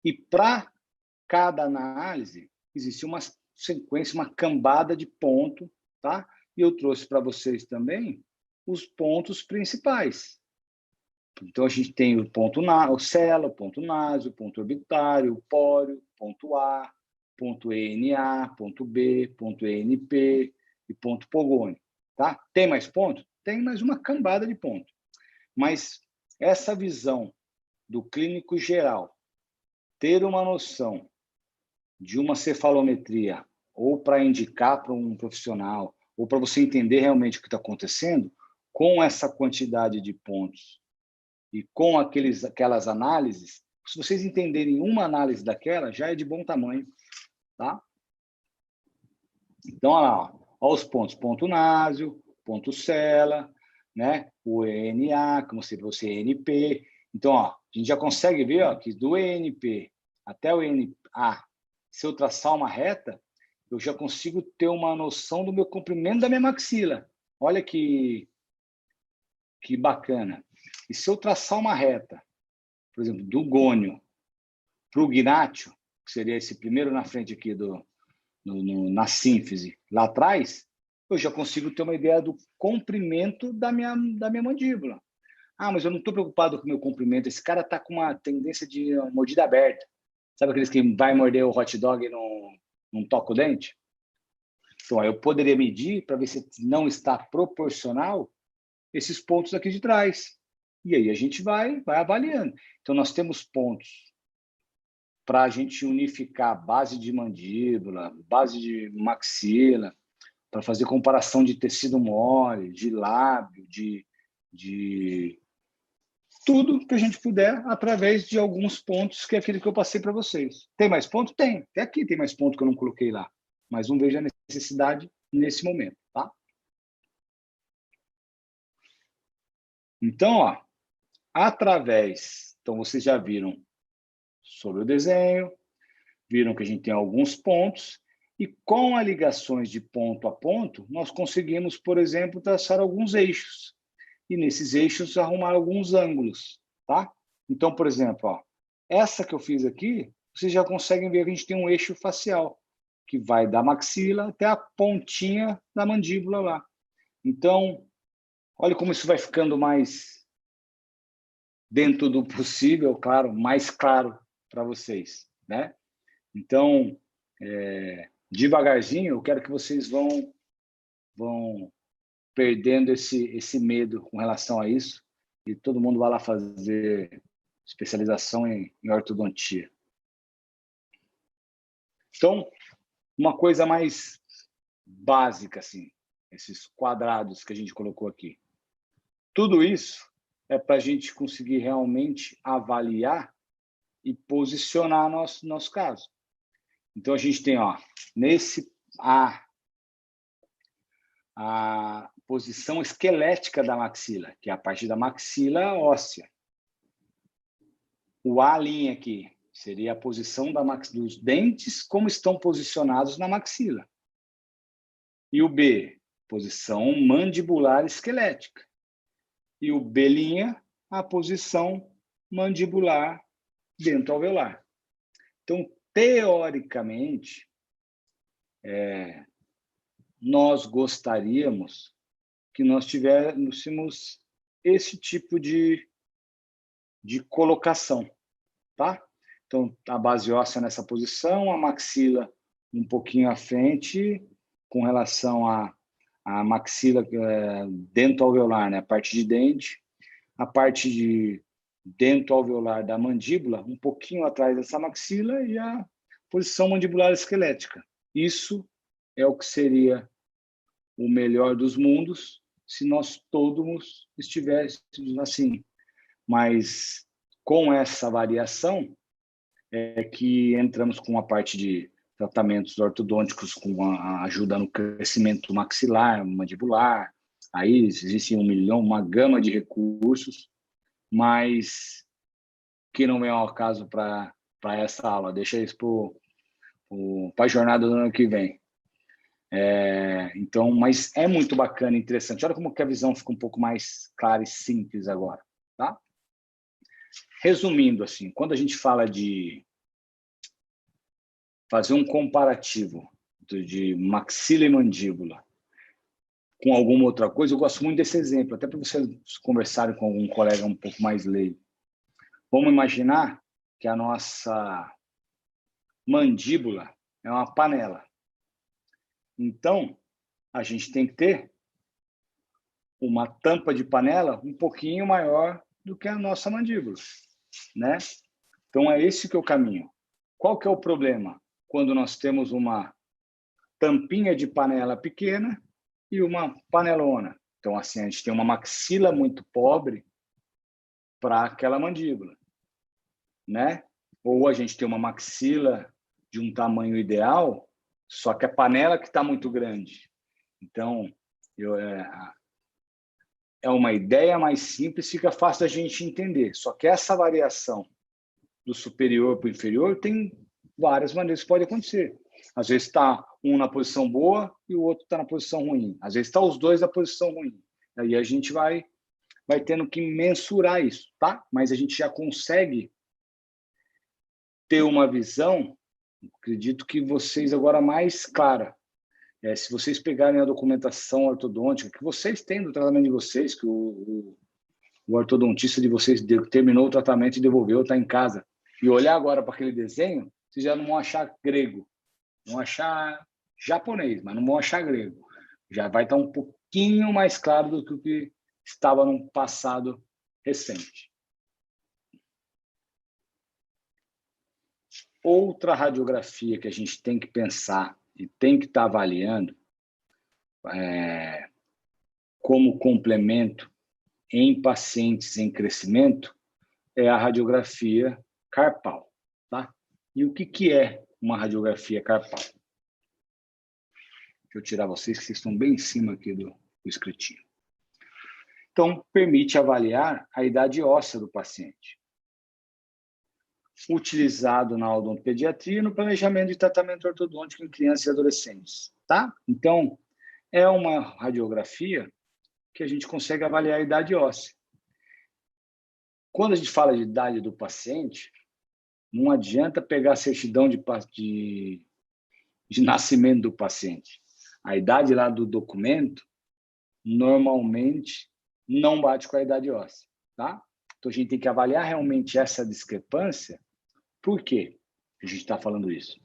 E para cada análise, existe uma sequência, uma cambada de ponto, tá? E eu trouxe para vocês também os pontos principais. Então, a gente tem o ponto o cela, o ponto naso, o ponto orbitário, o póreo, ponto A, ponto ENA, ponto B, ponto ENP e ponto pogônio, tá? Tem mais pontos? Tem mais uma cambada de pontos. Mas essa visão do clínico geral, ter uma noção de uma cefalometria, ou para indicar para um profissional, ou para você entender realmente o que está acontecendo, com essa quantidade de pontos e com aquelas análises, se vocês entenderem uma análise daquela, já é de bom tamanho, tá? Então, olha lá, ó, os pontos, ponto nasio, ponto cela, né? O ENA, como se fosse ENP. Então, ó, a gente já consegue ver, ó, que do ENP até o NA, se eu traçar uma reta, eu já consigo ter uma noção do meu comprimento da minha maxila. Olha que bacana. E se eu traçar uma reta, por exemplo, do gônio para o gnátio, que seria esse primeiro na frente aqui na sínfise, lá atrás, eu já consigo ter uma ideia do comprimento da minha mandíbula. Ah, mas eu não estou preocupado com o meu comprimento. Esse cara está com uma tendência de mordida aberta. Sabe aqueles que vai morder o hot dog e não toca o dente? Então, eu poderia medir para ver se não está proporcional esses pontos aqui de trás. E aí a gente vai avaliando. Então, nós temos pontos para a gente unificar base de mandíbula, base de maxila, para fazer comparação de tecido mole, de lábio, de tudo que a gente puder através de alguns pontos, que é aquele que eu passei para vocês. Tem mais ponto? Tem. Até aqui tem mais ponto que eu não coloquei lá. Mas não vejo a necessidade nesse momento, tá? Então, ó, então vocês já viram sobre o desenho, viram que a gente tem alguns pontos, e com as ligações de ponto a ponto, nós conseguimos, por exemplo, traçar alguns eixos. E nesses eixos arrumar alguns ângulos, tá? Então, por exemplo, ó, essa que eu fiz aqui, vocês já conseguem ver que a gente tem um eixo facial, que vai da maxila até a pontinha da mandíbula lá. Então, olha como isso vai ficando mais dentro do possível, claro, mais claro para vocês, né? Então, devagarzinho, eu quero que vocês vão perdendo esse medo com relação a isso e todo mundo vai lá fazer especialização em ortodontia. Então, uma coisa mais básica, assim, esses quadrados que a gente colocou aqui. Tudo isso é para a gente conseguir realmente avaliar e posicionar nosso caso. Então, a gente tem, ó, a posição esquelética da maxila, que é a parte da maxila óssea. O A' aqui seria a posição dos dentes como estão posicionados na maxila. E o B, posição mandibular esquelética. E o B', a posição mandibular dentoalveolar. Então, teoricamente, nós gostaríamos que nós tivéssemos esse tipo de colocação, tá? Então, a base óssea nessa posição, a maxila um pouquinho à frente, com relação à maxila dentoalveolar, né? A parte de dente, a parte de dentoalveolar da mandíbula, um pouquinho atrás dessa maxila, e a posição mandibular esquelética. Isso é o que seria o melhor dos mundos se nós todos estivéssemos assim. Mas com essa variação é que entramos com a parte de tratamentos ortodônticos com a ajuda no crescimento maxilar, mandibular. Aí existe uma gama de recursos, mas que não é o caso para essa aula. Deixa isso para a jornada do ano que vem. Então, mas é muito bacana, interessante. Olha como que a visão fica um pouco mais clara e simples agora, tá? Resumindo, assim, quando a gente fala de fazer um comparativo de maxila e mandíbula com alguma outra coisa, eu gosto muito desse exemplo, até para vocês conversarem com algum colega um pouco mais leigo. Vamos imaginar que a nossa mandíbula é uma panela. Então, a gente tem que ter uma tampa de panela um pouquinho maior do que a nossa mandíbula, né? Então, é esse que é o caminho. Qual que é o problema? Quando nós temos uma tampinha de panela pequena e uma panelona. Então, assim, a gente tem uma maxila muito pobre para aquela mandíbula, né? Ou a gente tem uma maxila de um tamanho ideal, só que a panela que está muito grande. Então, é uma ideia mais simples, fica fácil da gente entender. Só que essa variação do superior para o inferior, tem várias maneiras que pode acontecer. Às vezes está um na posição boa e o outro está na posição ruim. Às vezes está os dois na posição ruim. Aí a gente vai tendo que mensurar isso, tá? Mas a gente já consegue ter uma visão, acredito que vocês agora mais clara. Se vocês pegarem a documentação ortodôntica que vocês têm do tratamento de vocês, que o ortodontista de vocês terminou o tratamento e devolveu, está em casa, e olhar agora para aquele desenho, vocês já não vão achar grego, vão achar japonês, mas não vão achar grego. Já vai estar um pouquinho mais claro do que o que estava no passado recente. Outra radiografia que a gente tem que pensar e tem que estar avaliando como complemento em pacientes em crescimento é a radiografia carpal, tá? E o que é uma radiografia carpal? Deixa eu tirar vocês, que vocês estão bem em cima aqui do escritinho. Então, permite avaliar a idade óssea do paciente. Utilizado na odontopediatria e no planejamento de tratamento ortodôntico em crianças e adolescentes, tá? Então, é uma radiografia que a gente consegue avaliar a idade óssea. Quando a gente fala de idade do paciente, não adianta pegar a certidão de nascimento do paciente. A idade lá do documento, normalmente, não bate com a idade óssea, tá? Então, a gente tem que avaliar realmente essa discrepância. Por quê que a gente está falando isso?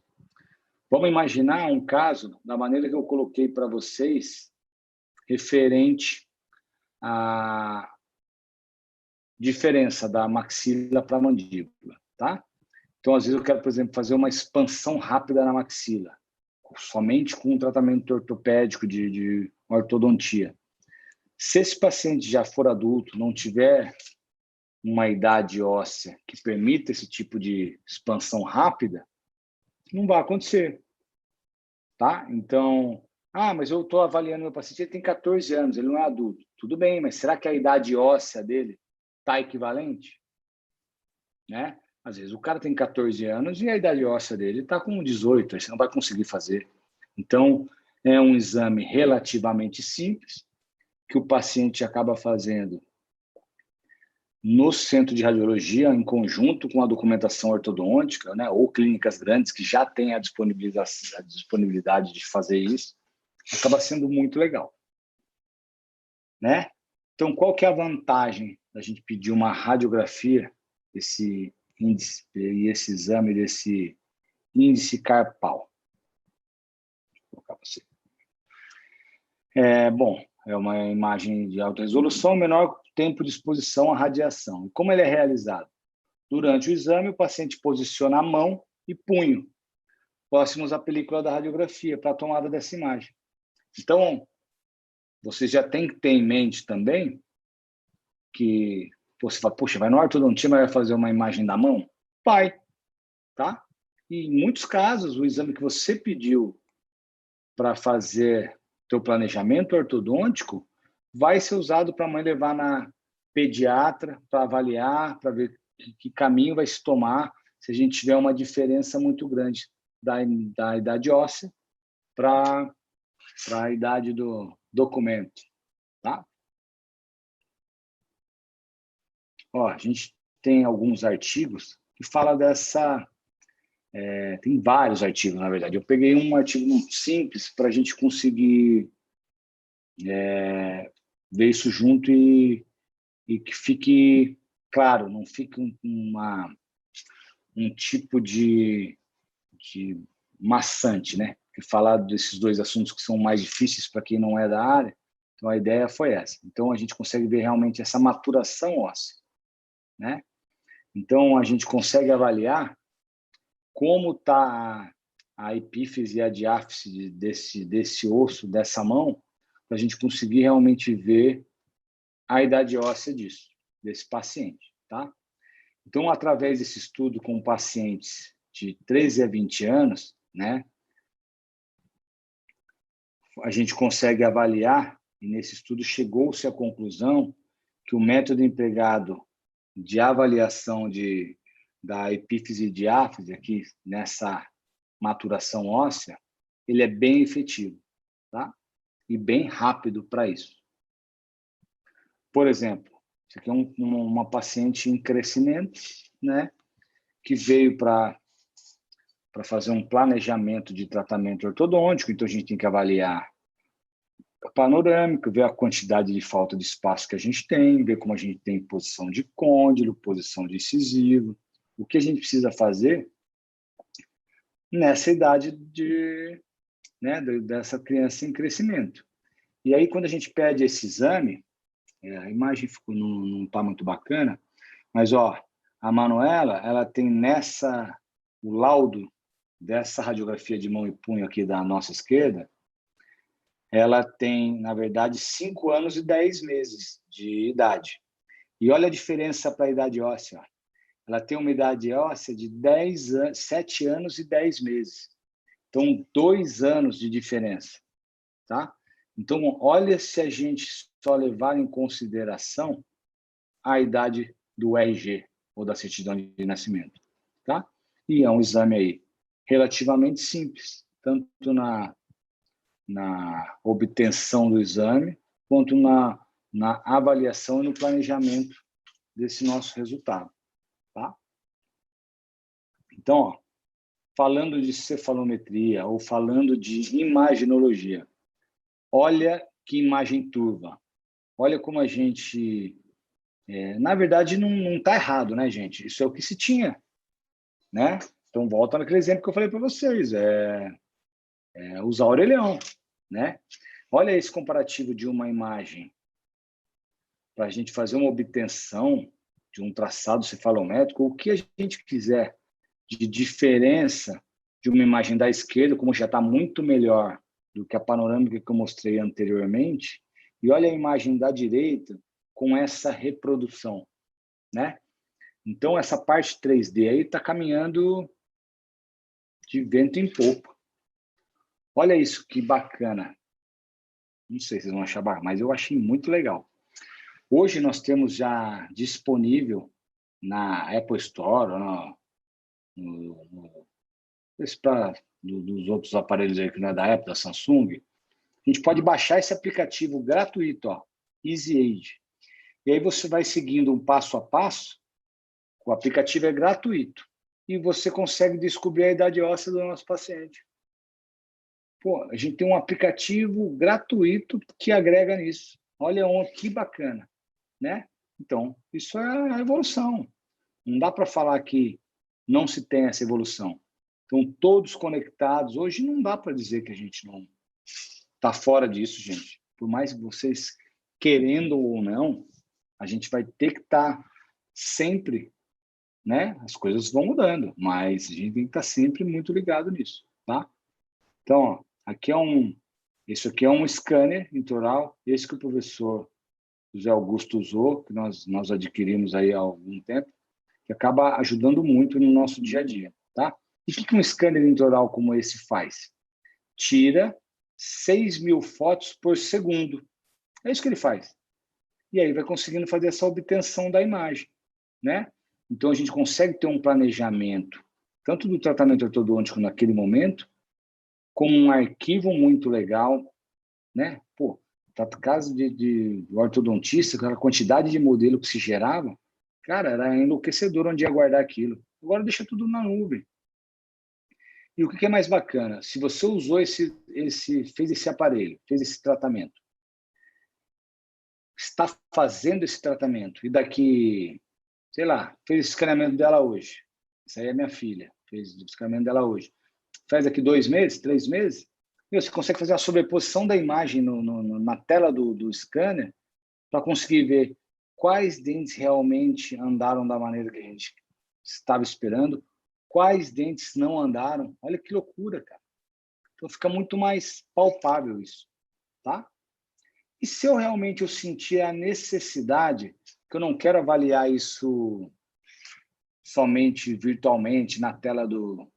Vamos imaginar um caso, da maneira que eu coloquei para vocês, referente à diferença da maxila para a mandíbula, tá? Então, às vezes, eu quero, por exemplo, fazer uma expansão rápida na maxila, somente com um tratamento ortopédico de ortodontia. Se esse paciente já for adulto, não tiver uma idade óssea que permita esse tipo de expansão rápida, não vai acontecer, tá? Então, mas eu estou avaliando meu paciente, ele tem 14 anos, ele não é adulto. Tudo bem, mas será que a idade óssea dele está equivalente? Né? Às vezes o cara tem 14 anos e a idade óssea dele está com 18, aí você não vai conseguir fazer. Então, é um exame relativamente simples, que o paciente acaba fazendo no centro de radiologia, em conjunto com a documentação ortodôntica, né, ou clínicas grandes que já têm a disponibilidade de fazer isso, acaba sendo muito legal. Né? Então, qual que é a vantagem da gente pedir uma radiografia, esse índice e esse exame desse índice carpal? Vou colocar você. Bom, é uma imagem de alta resolução, menor tempo de exposição à radiação. E como ele é realizado? Durante o exame, o paciente posiciona a mão e punho próximos à película da radiografia para a tomada dessa imagem. Então, você já tem que ter em mente também que você fala, puxa, vai no ortodontia, mas vai fazer uma imagem da mão? Vai, tá? E em muitos casos, o exame que você pediu para fazer teu planejamento ortodôntico vai ser usado para a mãe levar na pediatra para avaliar, para ver que caminho vai se tomar se a gente tiver uma diferença muito grande da idade óssea para a idade do documento, tá? Ó, a gente tem alguns artigos que falam dessa... tem vários artigos, na verdade. Eu peguei um artigo simples para a gente conseguir ver isso junto e que fique claro, não fique um tipo de maçante, né? Que falar desses dois assuntos que são mais difíceis para quem não é da área. Então, a ideia foi essa. Então, a gente consegue ver realmente essa maturação óssea, né? Então, a gente consegue avaliar como está a epífise e a diáfise desse osso, dessa mão, para a gente conseguir realmente ver a idade óssea desse paciente, tá? Então, através desse estudo com pacientes de 13 a 20 anos, né, a gente consegue avaliar, e nesse estudo chegou-se à conclusão que o método empregado de avaliação de da epífise e diáfise aqui nessa maturação óssea, ele é bem efetivo, tá? E bem rápido para isso. Por exemplo, isso aqui é uma paciente em crescimento, né? Que veio para fazer um planejamento de tratamento ortodôntico, então a gente tem que avaliar a panorâmica, ver a quantidade de falta de espaço que a gente tem, ver como a gente tem posição de côndilo, posição de incisivo, o que a gente precisa fazer nessa idade né, dessa criança em crescimento. E aí, quando a gente pede esse exame, a imagem não está muito bacana, mas ó, a Manuela, ela tem o laudo dessa radiografia de mão e punho aqui da nossa esquerda, ela tem, na verdade, 5 anos e 10 meses de idade. E olha a diferença para a idade óssea. Ela tem uma idade óssea de 7 anos e 10 meses. Então, 2 anos de diferença. Tá? Então, olha se a gente só levar em consideração a idade do RG, ou da certidão de nascimento. Tá? E é um exame aí relativamente simples, tanto na obtenção do exame, quanto na avaliação e no planejamento desse nosso resultado. Tá? Então, ó, falando de cefalometria ou falando de imaginologia, olha que imagem turva. Olha como a gente... na verdade, não está errado, né, gente? Isso é o que se tinha, né? Então, volta naquele exemplo que eu falei para vocês. Usar o orelhão, né? Olha esse comparativo de uma imagem para a gente fazer uma obtenção de um traçado cefalométrico, o que a gente quiser de diferença de uma imagem da esquerda, como já está muito melhor do que a panorâmica que eu mostrei anteriormente, e olha a imagem da direita com essa reprodução, né? Então, essa parte 3D aí está caminhando de vento em popa. Olha isso, que bacana. Não sei se vocês vão achar bacana, mas eu achei muito legal. Hoje nós temos já disponível na Apple Store, dos outros aparelhos aí que não é da Apple, da Samsung, a gente pode baixar esse aplicativo gratuito, ó, Easy Age. E aí você vai seguindo um passo a passo, o aplicativo é gratuito, e você consegue descobrir a idade óssea do nosso paciente. Pô, a gente tem um aplicativo gratuito que agrega nisso. Olha que bacana, né? Então, isso é a evolução. Não dá para falar que não se tem essa evolução. Então, todos conectados. Hoje não dá para dizer que a gente não está fora disso, gente. Por mais que vocês querendo ou não, a gente vai ter que estar sempre, né? As coisas vão mudando, mas a gente tem que estar sempre muito ligado nisso, tá? Então, ó, isso aqui é um scanner intraoral, esse que o professor José Augusto usou, que nós adquirimos aí há algum tempo, que acaba ajudando muito no nosso dia a dia, tá? E o que um scanner intraoral como esse faz? Tira 6.000 fotos por segundo. É isso que ele faz. E aí vai conseguindo fazer essa obtenção da imagem, né? Então, a gente consegue ter um planejamento, tanto do tratamento ortodôntico naquele momento, como um arquivo muito legal, né? Pô, caso de ortodontista, aquela quantidade de modelo que se gerava, cara, era enlouquecedor onde ia guardar aquilo. Agora deixa tudo na nuvem. E o que é mais bacana? Se você usou fez esse aparelho, fez esse tratamento, está fazendo esse tratamento e daqui, sei lá, fez o escaneamento dela hoje. Essa aí é minha filha, fez o escaneamento dela hoje. Faz daqui 2 meses, 3 meses, e você consegue fazer a sobreposição da imagem na tela do scanner para conseguir ver quais dentes realmente andaram da maneira que a gente estava esperando, quais dentes não andaram. Olha que loucura, cara. Então fica muito mais palpável isso, tá? E se eu realmente sentir a necessidade, que eu não quero avaliar isso somente virtualmente na tela do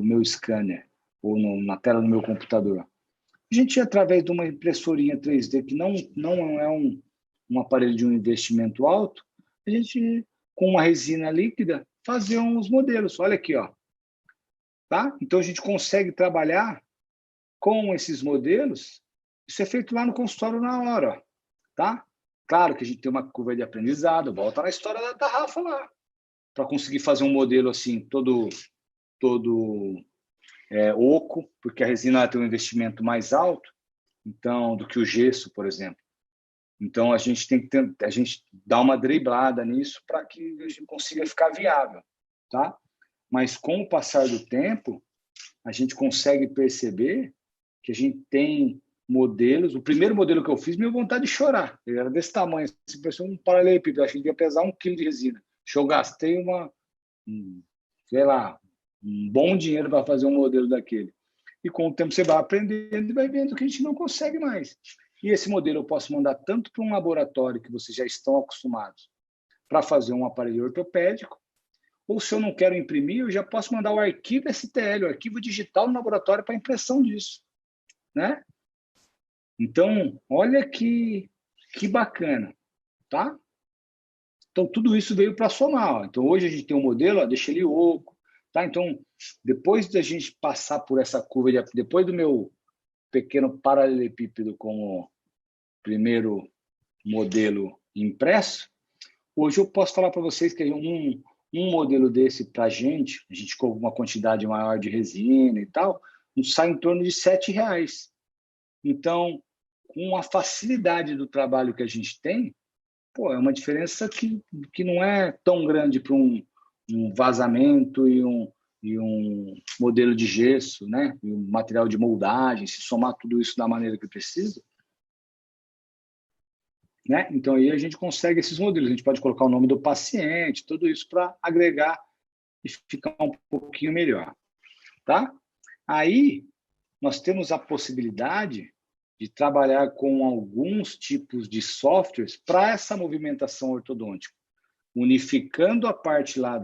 meu scanner ou na tela do meu computador. A gente, através de uma impressorinha 3D, que não é um aparelho de um investimento alto, a gente, com uma resina líquida, fazer uns modelos. Olha aqui, ó. Tá? Então, a gente consegue trabalhar com esses modelos. Isso é feito lá no consultório na hora, ó, tá? Claro que a gente tem uma curva de aprendizado, volta na história da tarrafa lá, para conseguir fazer um modelo assim, todo oco, porque a resina tem um investimento mais alto, então, do que o gesso, por exemplo. Então, a gente tem que a gente dá uma driblada nisso para que a gente consiga ficar viável, tá? Mas com o passar do tempo, a gente consegue perceber que a gente tem modelos. O primeiro modelo que eu fiz, me deu vontade de chorar. Ele era desse tamanho, assim, parecia um paralelepípedo. Acho que devia pesar 1 quilo de resina. Eu gastei sei lá, um bom dinheiro para fazer um modelo daquele. E com o tempo você vai aprendendo e vai vendo que a gente não consegue mais. E esse modelo eu posso mandar tanto para um laboratório que vocês já estão acostumados para fazer um aparelho ortopédico, ou se eu não quero imprimir, eu já posso mandar o arquivo STL, o arquivo digital no laboratório para impressão disso, né? Então, olha que bacana, tá? Então, tudo isso veio para somar. Ó. Então, hoje a gente tem um modelo, ó, deixa ele oco, tá? Então, depois da gente passar por essa curva, depois do meu pequeno paralelepípedo como primeiro modelo impresso, hoje eu posso falar para vocês que um modelo desse para a gente com uma quantidade maior de resina e tal, sai em torno de R$7. Então, com a facilidade do trabalho que a gente tem, pô, é uma diferença que não é tão grande para um vazamento e um modelo de gesso, né? E um material de moldagem, se somar tudo isso da maneira que precisa, né? Então, aí a gente consegue esses modelos. A gente pode colocar o nome do paciente, tudo isso para agregar e ficar um pouquinho melhor, tá? Aí, nós temos a possibilidade de trabalhar com alguns tipos de softwares para essa movimentação ortodôntica, unificando a parte lá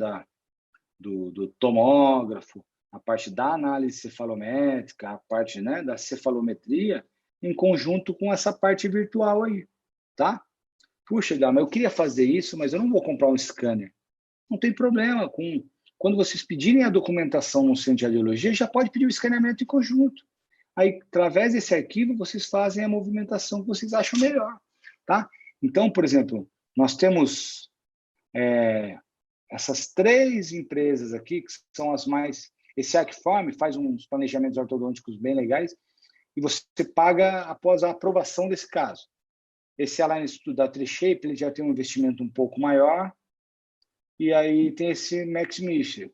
do tomógrafo, a parte da análise cefalométrica, a parte, né, da cefalometria, em conjunto com essa parte virtual aí, tá? Puxa, Dá, mas eu queria fazer isso, mas eu não vou comprar um scanner. Não tem problema. Quando vocês pedirem a documentação no centro de radiologia, já pode pedir o escaneamento em conjunto. Aí, através desse arquivo, vocês fazem a movimentação que vocês acham melhor, tá? Então, por exemplo, nós temos essas 3 empresas aqui, que são as mais... Esse Arcfarm faz uns planejamentos ortodônticos bem legais e você paga após a aprovação desse caso. Esse Align Institute da Trishape, ele já tem um investimento um pouco maior, e aí tem esse Max Mixer,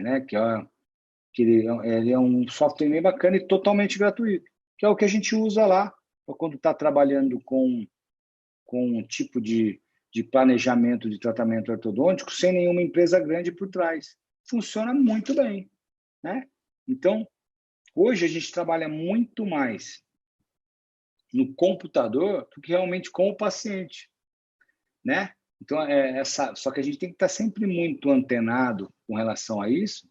né? Que ele é um software bem bacana e totalmente gratuito, que é o que a gente usa lá quando está trabalhando com um tipo de planejamento de tratamento ortodôntico sem nenhuma empresa grande por trás. Funciona muito bem, né? Então, hoje a gente trabalha muito mais no computador do que realmente com o paciente, né? Então, só que a gente tem que estar sempre muito antenado com relação a isso,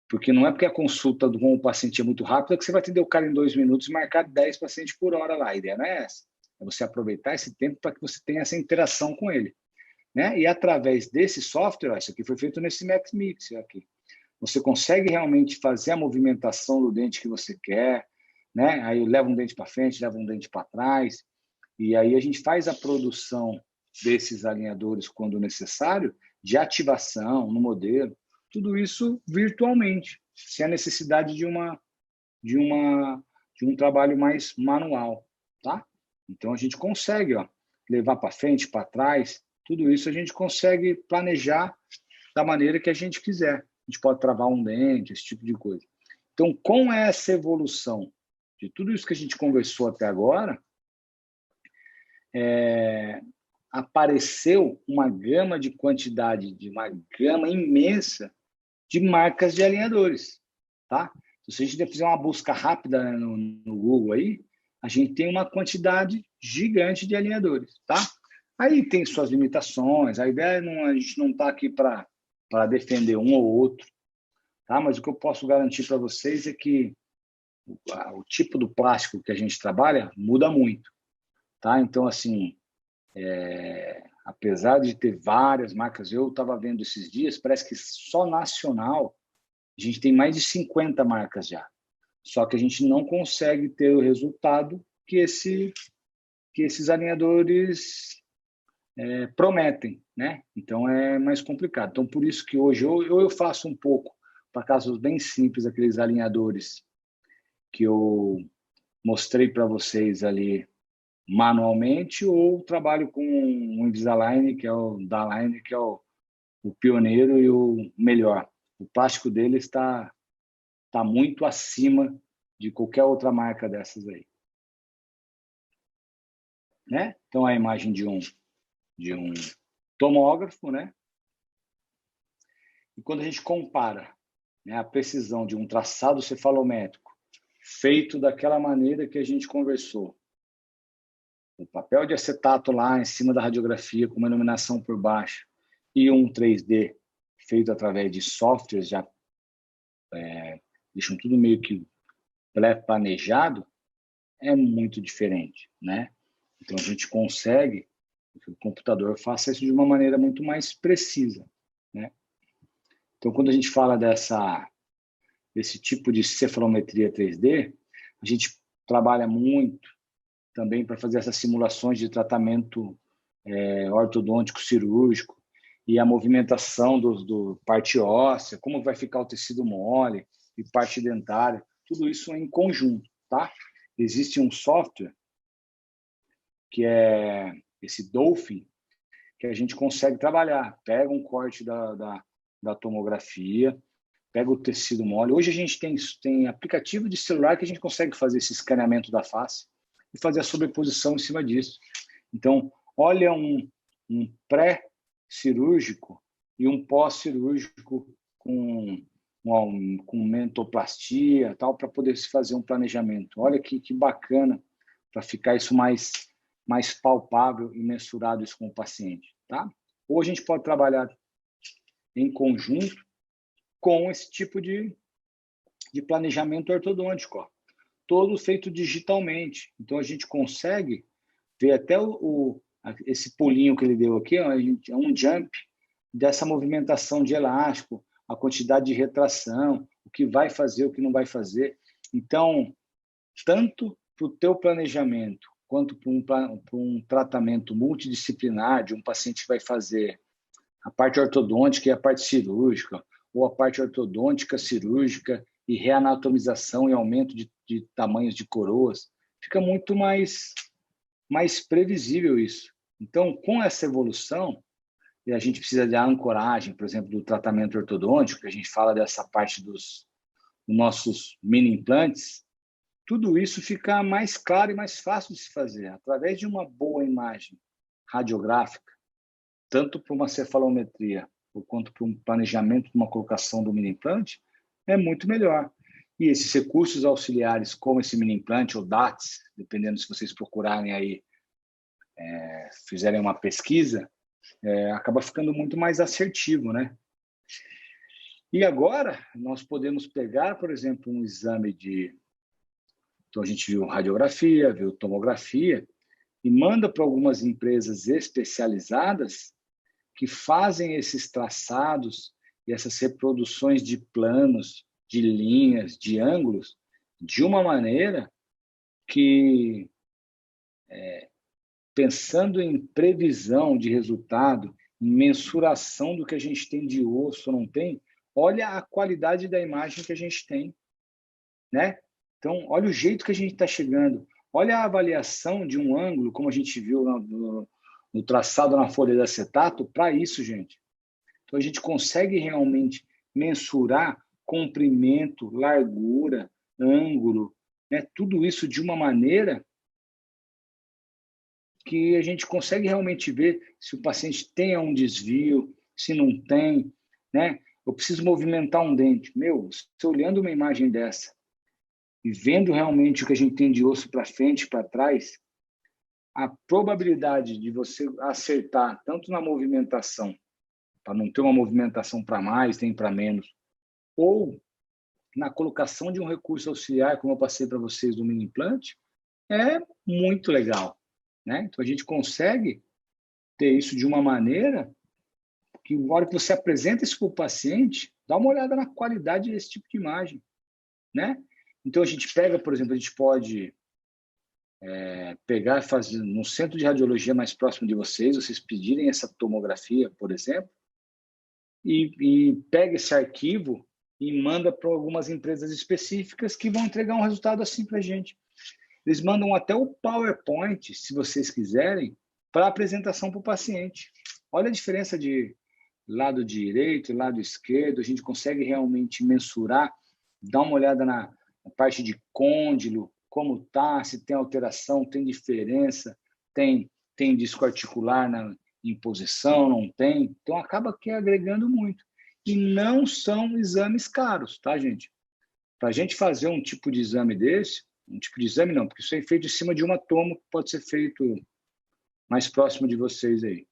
porque não é porque a consulta com o paciente é muito rápida que você vai atender o cara em 2 minutos e marcar 10 pacientes por hora lá. A ideia não é essa. É você aproveitar esse tempo para que você tenha essa interação com ele, né? E através desse software, isso aqui foi feito nesse Max Mix aqui, você consegue realmente fazer a movimentação do dente que você quer, né? Aí leva um dente para frente, leva um dente para trás, e aí a gente faz a produção desses alinhadores quando necessário, de ativação no modelo, tudo isso virtualmente, sem a necessidade de um trabalho mais manual, tá? Então a gente consegue, ó, levar para frente, para trás, tudo isso a gente consegue planejar da maneira que a gente quiser. A gente pode travar um dente, esse tipo de coisa. Então, com essa evolução de tudo isso que a gente conversou até agora, apareceu uma gama de quantidade, de uma gama imensa de marcas de alinhadores, tá? Se a gente fizer uma busca rápida, né, no Google aí, a gente tem uma quantidade gigante de alinhadores, tá? Aí tem suas limitações, a ideia a gente não está aqui para defender um ou outro, tá? Mas o que eu posso garantir para vocês é que o tipo do plástico que a gente trabalha muda muito, tá? Então, assim, apesar de ter várias marcas, eu estava vendo esses dias, parece que só nacional a gente tem mais de 50 marcas já. Só que a gente não consegue ter o resultado que esses alinhadores prometem, né? Então é mais complicado. Então por isso que hoje eu faço um pouco para casos bem simples, aqueles alinhadores que eu mostrei para vocês ali manualmente, ou trabalho com o Invisalign, que é o da-line, que é o pioneiro e o melhor. O plástico dele está muito acima de qualquer outra marca dessas aí. Né? Então, a imagem de um tomógrafo, né? E quando a gente compara, né, a precisão de um traçado cefalométrico feito daquela maneira que a gente conversou, o papel de acetato lá em cima da radiografia com uma iluminação por baixo e um 3D feito através de softwares já deixam tudo meio que pré-planejado, é muito diferente, né? Então a gente consegue que o computador faça isso de uma maneira muito mais precisa, né? Então quando a gente fala desse tipo de cefalometria 3D, a gente trabalha muito também para fazer essas simulações de tratamento ortodôntico cirúrgico e a movimentação do parte óssea, como vai ficar o tecido mole e parte dentária, tudo isso em conjunto, tá? Existe um software que é esse Dolphin, que a gente consegue trabalhar. Pega um corte da tomografia, pega o tecido mole. Hoje a gente tem aplicativo de celular que a gente consegue fazer esse escaneamento da face e fazer a sobreposição em cima disso. Então, olha um pré-cirúrgico e um pós-cirúrgico com mentoplastia, tal, para poder se fazer um planejamento. Olha que bacana para ficar isso mais palpável e mensurado isso com o paciente, tá? Ou a gente pode trabalhar em conjunto com esse tipo de planejamento ortodôntico, ó, todo feito digitalmente. Então a gente consegue ver até esse pulinho que ele deu aqui, ó, é um jump dessa movimentação de elástico, a quantidade de retração, o que vai fazer, o que não vai fazer. Então, tanto para o teu planejamento quanto para um tratamento multidisciplinar de um paciente que vai fazer a parte ortodôntica e a parte cirúrgica, ou a parte ortodôntica, cirúrgica e reanatomização e aumento de tamanhos de coroas, fica muito mais previsível isso. Então, com essa evolução, e a gente precisa de ancoragem, por exemplo, do tratamento ortodôntico, que a gente fala dessa parte dos nossos mini implantes, tudo isso fica mais claro e mais fácil de se fazer, através de uma boa imagem radiográfica, tanto para uma cefalometria quanto para um planejamento de uma colocação do mini implante, é muito melhor. E esses recursos auxiliares, como esse mini implante ou DATS, dependendo se vocês procurarem aí, fizerem uma pesquisa, acaba ficando muito mais assertivo, né? E agora, nós podemos pegar, por exemplo, um exame de... Então, a gente viu radiografia, viu tomografia, e manda para algumas empresas especializadas que fazem esses traçados e essas reproduções de planos, de linhas, de ângulos, de uma maneira que, pensando em previsão de resultado, em mensuração do que a gente tem de osso ou não tem, olha a qualidade da imagem que a gente tem, né? Então, olha o jeito que a gente está chegando. Olha a avaliação de um ângulo, como a gente viu no traçado na folha de acetato, para isso, gente. Então, a gente consegue realmente mensurar comprimento, largura, ângulo, né? Tudo isso de uma maneira que a gente consegue realmente ver se o paciente tem um desvio, se não tem, né? Eu preciso movimentar um dente. Meu, se olhando uma imagem dessa e vendo realmente o que a gente tem de osso para frente e para trás, a probabilidade de você acertar tanto na movimentação, para não ter uma movimentação para mais, nem para menos, ou na colocação de um recurso auxiliar, como eu passei para vocês do mini implante, é muito legal, né? Então a gente consegue ter isso de uma maneira que, na hora que você apresenta isso para o paciente, dá uma olhada na qualidade desse tipo de imagem, né? Então, a gente pega, por exemplo, a gente pode pegar e fazer no centro de radiologia mais próximo de vocês pedirem essa tomografia, por exemplo, e pega esse arquivo e manda para algumas empresas específicas que vão entregar um resultado assim para a gente. Eles mandam até o PowerPoint, se vocês quiserem, para apresentação para o paciente. Olha a diferença de lado direito e lado esquerdo, a gente consegue realmente mensurar, dar uma olhada na parte de côndilo, como tá, se tem alteração, tem diferença, tem disco articular em posição, não tem. Então, acaba aqui agregando muito. E não são exames caros, tá, gente? Para a gente fazer um tipo de exame desse, um tipo de exame não, porque isso é feito em cima de uma tomo que pode ser feito mais próximo de vocês aí.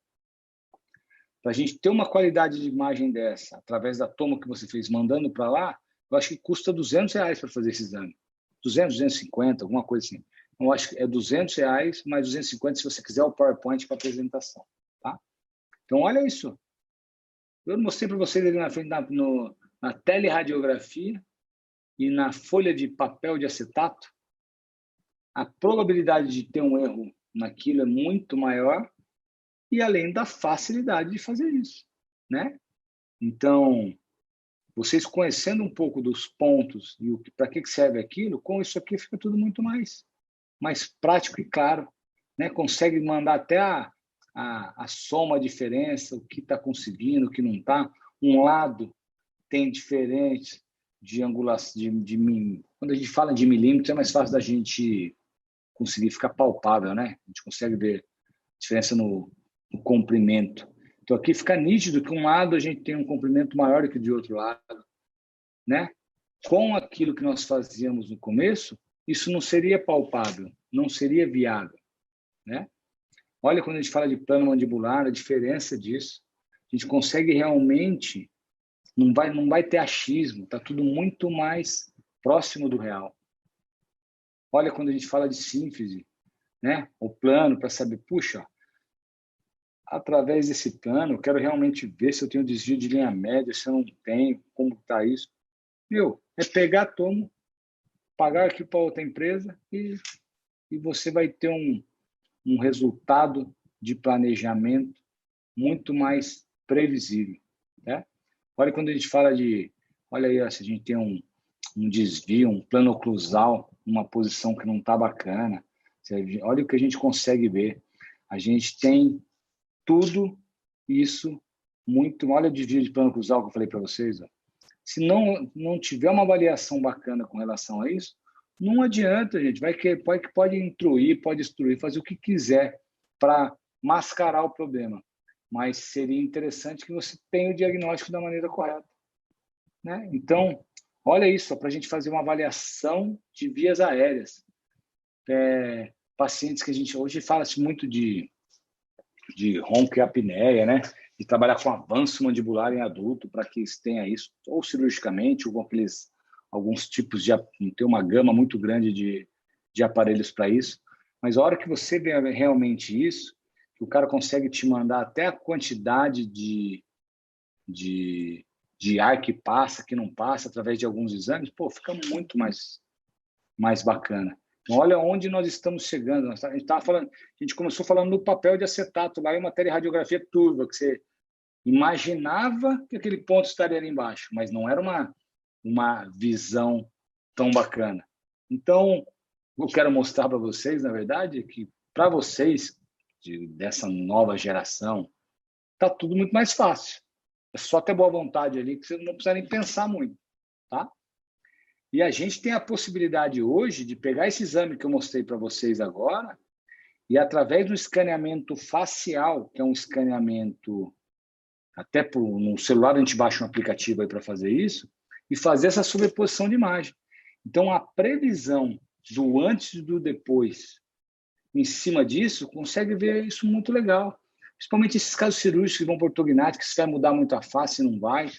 Para a gente ter uma qualidade de imagem dessa, através da tomo que você fez, mandando para lá, eu acho que custa R$200 para fazer esse exame. 200, 250, alguma coisa assim. Eu acho que é R$200 mais 250 se você quiser o PowerPoint para apresentação, tá? Então, olha isso. Eu mostrei para vocês ali na frente, na teleradiografia e na folha de papel de acetato, a probabilidade de ter um erro naquilo é muito maior e além da facilidade de fazer isso, né? Então, vocês conhecendo um pouco dos pontos e para que serve aquilo, com isso aqui fica tudo muito mais prático e claro, né? Consegue mandar até a soma, a diferença, o que está conseguindo, o que não está. Um lado tem diferente de angulação, quando a gente fala de milímetros, é mais fácil da gente conseguir ficar palpável, né? A gente consegue ver diferença no comprimento. Então, aqui fica nítido que um lado a gente tem um comprimento maior do que de outro lado, né? Com aquilo que nós fazíamos no começo, isso não seria palpável, não seria viável, né? Olha, quando a gente fala de plano mandibular, a diferença disso. A gente consegue realmente, não vai ter achismo, está tudo muito mais próximo do real. Olha, quando a gente fala de sínfise, né? O plano para saber, puxa, através desse plano, eu quero realmente ver se eu tenho desvio de linha média, se eu não tenho, como está isso. É pegar tomo, pagar aqui para outra empresa e você vai ter um resultado de planejamento muito mais previsível, né? Olha quando a gente fala olha aí, se a gente tem um desvio, um plano oclusal, uma posição que não está bacana, olha o que a gente consegue ver. A gente tem tudo isso muito... Olha o desvio de plano oclusal que eu falei para vocês, ó. Se não tiver uma avaliação bacana com relação a isso, não adianta, gente. Pode intruir, pode destruir, fazer o que quiser para mascarar o problema. Mas seria interessante que você tenha o diagnóstico da maneira correta, né? Então, olha isso, para a gente fazer uma avaliação de vias aéreas. Pacientes que a gente... Hoje fala-se muito de ronco e apneia, né? De trabalhar com avanço mandibular em adulto para que tenha isso, ou cirurgicamente, ou com alguns tipos de... Tem uma gama muito grande de aparelhos para isso. Mas a hora que você vê realmente isso, que o cara consegue te mandar até a quantidade de ar que passa, que não passa, através de alguns exames, pô, fica muito mais bacana. Então, olha onde nós estamos chegando. A gente começou falando no papel de acetato, lá em uma teleradiografia turva, que você imaginava que aquele ponto estaria ali embaixo, mas não era uma visão tão bacana. Então, eu quero mostrar para vocês, na verdade, que para vocês, dessa nova geração, está tudo muito mais fácil. É só ter boa vontade ali, que você não precisa nem pensar muito, tá? E a gente tem a possibilidade hoje de pegar esse exame que eu mostrei para vocês agora e, através do escaneamento facial, que é um escaneamento... Até no celular a gente baixa um aplicativo aí para fazer isso, e fazer essa sobreposição de imagem. Então, a previsão do antes e do depois, em cima disso, consegue ver isso muito legal. Principalmente esses casos cirúrgicos que vão por ortognática, se vai mudar muito a face, não vai,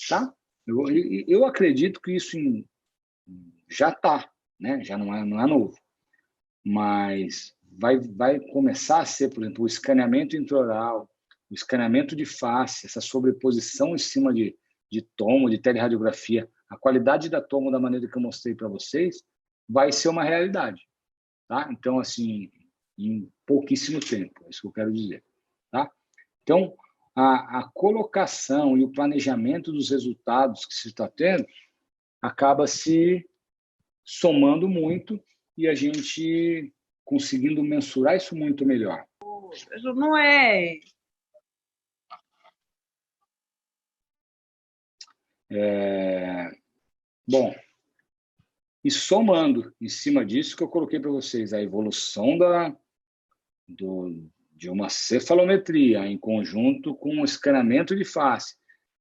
tá? Eu acredito que isso já está, né? Já não é novo. Mas vai começar a ser, por exemplo, o escaneamento intraoral, o escaneamento de face, essa sobreposição em cima de tomo, de teleradiografia, a qualidade da tomo da maneira que eu mostrei para vocês, vai ser uma realidade, tá? Então, assim, em pouquíssimo tempo, é isso que eu quero dizer, tá? Então, a colocação e o planejamento dos resultados que se está tendo acaba se somando muito e a gente conseguindo mensurar isso muito melhor. Não é... Bom, e somando em cima disso que eu coloquei para vocês, a evolução de uma cefalometria em conjunto com o escaneamento de face,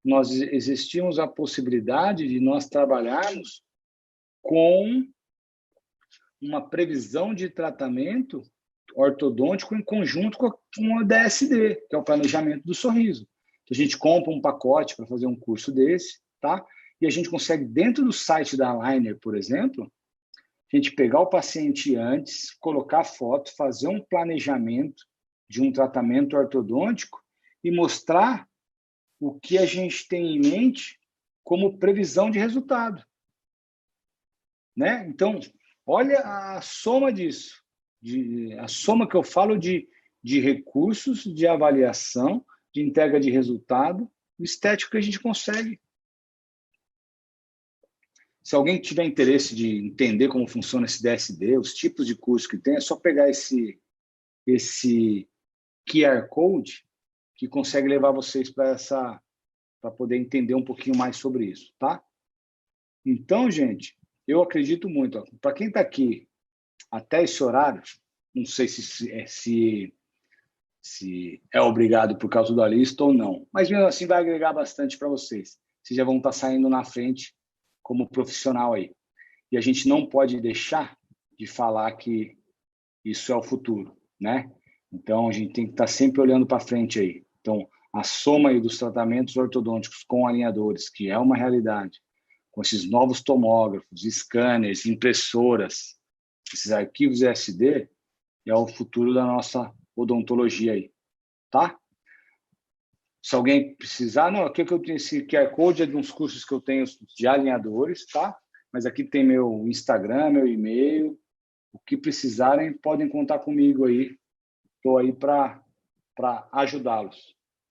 nós existimos a possibilidade de nós trabalharmos com uma previsão de tratamento ortodôntico em conjunto com o DSD, que é o planejamento do sorriso. Então, a gente compra um pacote para fazer um curso desse, tá? E a gente consegue, dentro do site da Aligner, por exemplo, a gente pegar o paciente antes, colocar a foto, fazer um planejamento de um tratamento ortodôntico e mostrar o que a gente tem em mente como previsão de resultado, né? Então, olha a soma disso, a soma que eu falo de recursos, de avaliação, de entrega de resultado, estético que a gente consegue. Se alguém tiver interesse de entender como funciona esse DSD, os tipos de curso que tem, é só pegar esse QR Code que consegue levar vocês para poder entender um pouquinho mais sobre isso, tá? Então, gente, eu acredito muito. Para quem está aqui até esse horário, não sei se é obrigado por causa da lista ou não, mas mesmo assim vai agregar bastante para vocês. Vocês já vão estar saindo na frente como profissional aí. E a gente não pode deixar de falar que isso é o futuro, né? Então, a gente tem que estar sempre olhando para frente aí. Então, a soma aí dos tratamentos ortodônticos com alinhadores, que é uma realidade, com esses novos tomógrafos, scanners, impressoras, esses arquivos SD, é o futuro da nossa odontologia aí, tá? Se alguém precisar, não, aqui que eu tenho esse QR Code é de uns cursos que eu tenho de alinhadores, tá? Mas aqui tem meu Instagram, meu e-mail, o que precisarem podem contar comigo aí, estou aí para ajudá-los.